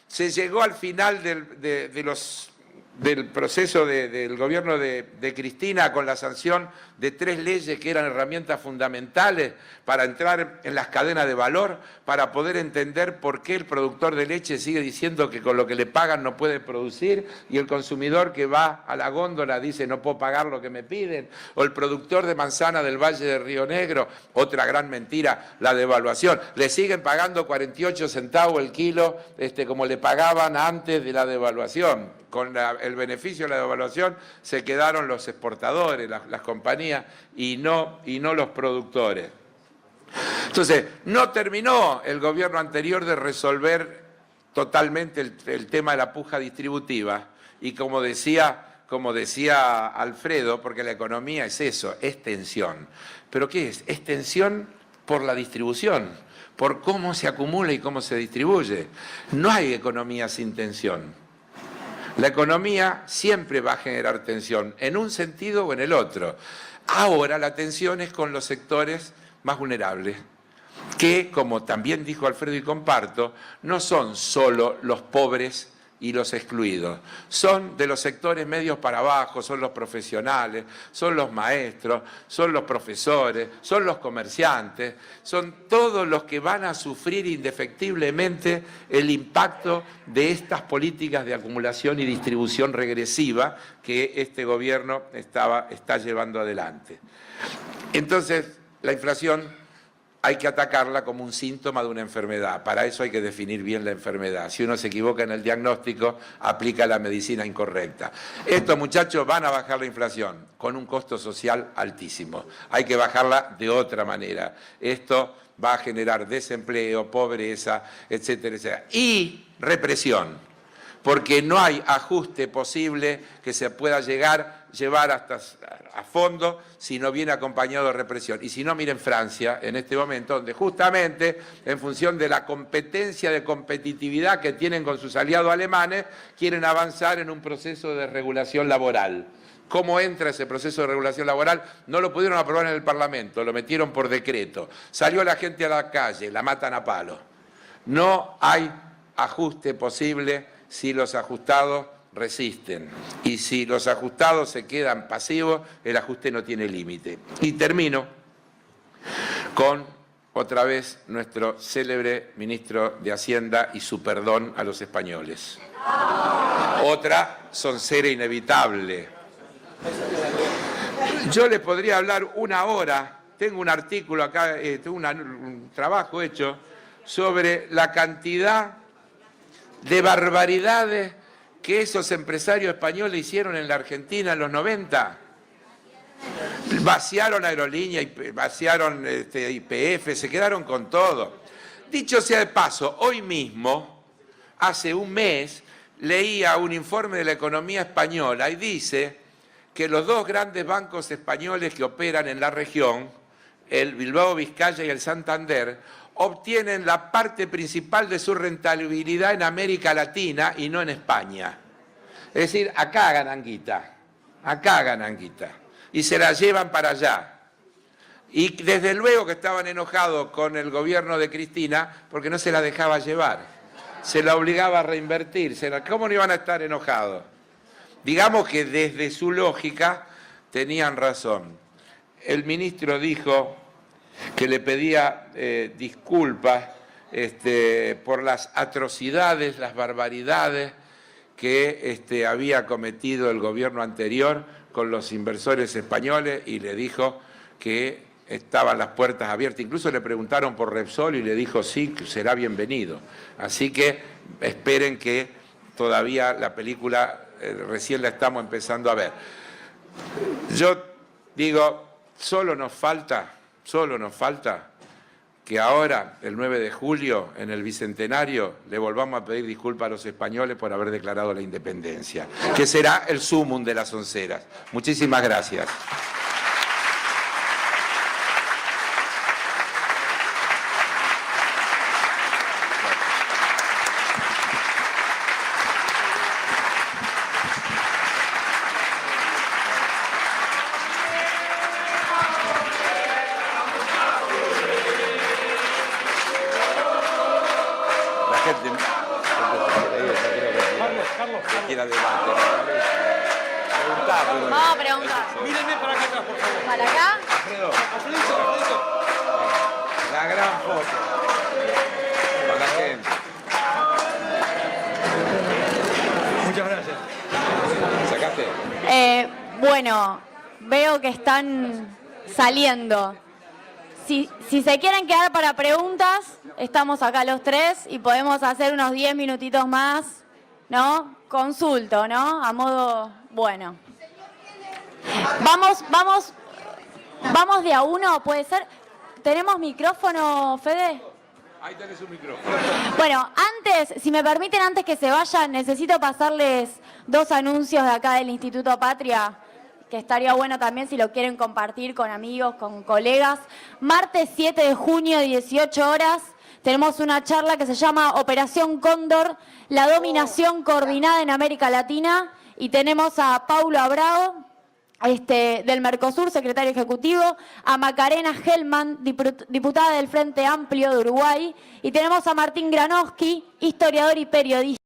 Se llegó al final del proceso del gobierno de Cristina con la sanción de 3 leyes que eran herramientas fundamentales para entrar en las cadenas de valor, para poder entender por qué el productor de leche sigue diciendo que con lo que le pagan no puede producir, y el consumidor que va a la góndola dice no puedo pagar lo que me piden, o el productor de manzana del Valle de Río Negro, otra gran mentira, la devaluación. Le siguen pagando 48 centavos el kilo, como le pagaban antes de la devaluación. Con el beneficio de la devaluación se quedaron los exportadores, las compañías, y no los productores. Entonces, no terminó el gobierno anterior de resolver totalmente el tema de la puja distributiva, y como decía Alfredo, porque la economía es eso, es tensión. ¿Pero qué es? Es tensión por la distribución, por cómo se acumula y cómo se distribuye. No hay economía sin tensión. La economía siempre va a generar tensión, en un sentido o en el otro. Ahora la tensión es con los sectores más vulnerables, que, como también dijo Alfredo y comparto, no son solo los pobres y los excluidos, son de los sectores medios para abajo, son los profesionales, son los maestros, son los profesores, son los comerciantes, son todos los que van a sufrir indefectiblemente el impacto de estas políticas de acumulación y distribución regresiva que este gobierno está llevando adelante. Entonces, la inflación hay que atacarla como un síntoma de una enfermedad. Para eso hay que definir bien la enfermedad. Si uno se equivoca en el diagnóstico, aplica la medicina incorrecta. Estos muchachos van a bajar la inflación con un costo social altísimo. Hay que bajarla de otra manera. Esto va a generar desempleo, pobreza, etcétera, etcétera. Y represión, porque no hay ajuste posible que se pueda llevar hasta a fondo si no viene acompañado de represión. Y si no, miren Francia, en este momento, donde justamente en función de la competencia de competitividad que tienen con sus aliados alemanes, quieren avanzar en un proceso de regulación laboral. ¿Cómo entra ese proceso de regulación laboral? No lo pudieron aprobar en el Parlamento, lo metieron por decreto. Salió la gente a la calle, la matan a palo. No hay ajuste posible si los ajustados resisten. Y si los ajustados se quedan pasivos, el ajuste no tiene límite. Y termino con, otra vez, nuestro célebre ministro de Hacienda y su perdón a los españoles. Otra soncera inevitable. Yo les podría hablar 1 hora, tengo un artículo acá, tengo un trabajo hecho sobre la cantidad de barbaridades que esos empresarios españoles hicieron en la Argentina en los 90. Vaciaron aerolíneas, vaciaron YPF, se quedaron con todo. Dicho sea de paso, hoy mismo, hace un mes, leía un informe de la economía española y dice que los dos grandes bancos españoles que operan en la región, el Bilbao Vizcaya y el Santander, obtienen la parte principal de su rentabilidad en América Latina y no en España. Es decir, acá ganan guita, y se la llevan para allá. Y desde luego que estaban enojados con el gobierno de Cristina porque no se la dejaba llevar, se la obligaba a reinvertir. ¿Cómo no iban a estar enojados? Digamos que desde su lógica tenían razón. El ministro dijo que le pedía disculpas por las atrocidades, las barbaridades que había cometido el gobierno anterior con los inversores españoles, y le dijo que estaban las puertas abiertas. Incluso le preguntaron por Repsol y le dijo sí, será bienvenido. Así que esperen que todavía la película recién la estamos empezando a ver. Yo digo, solo nos falta que ahora, el 9 de julio, en el Bicentenario, le volvamos a pedir disculpas a los españoles por haber declarado la independencia, que será el sumum de las onceras. Muchísimas gracias. Vamos a preguntar. Mírenme para acá atrás, por favor. ¿Para acá? Alfredito. La gran foto para la gente. Muchas gracias. ¿Sacaste? Bueno, veo que están saliendo. Si se quieren quedar para preguntas, estamos acá los tres y podemos hacer unos 10 minutitos más, ¿no? Consulto, ¿no? A modo, bueno. Vamos de a uno, ¿puede ser? ¿Tenemos micrófono, Fede? Ahí tenés un micrófono. Bueno, antes, si me permiten, antes que se vayan, necesito pasarles 2 anuncios de acá del Instituto Patria, que estaría bueno también si lo quieren compartir con amigos, con colegas. Martes 7 de junio, 18 horas, tenemos una charla que se llama Operación Cóndor, la dominación coordinada en América Latina, y tenemos a Paulo Abrao, del Mercosur, secretario ejecutivo, a Macarena Hellman, diputada del Frente Amplio de Uruguay, y tenemos a Martín Granowski, historiador y periodista.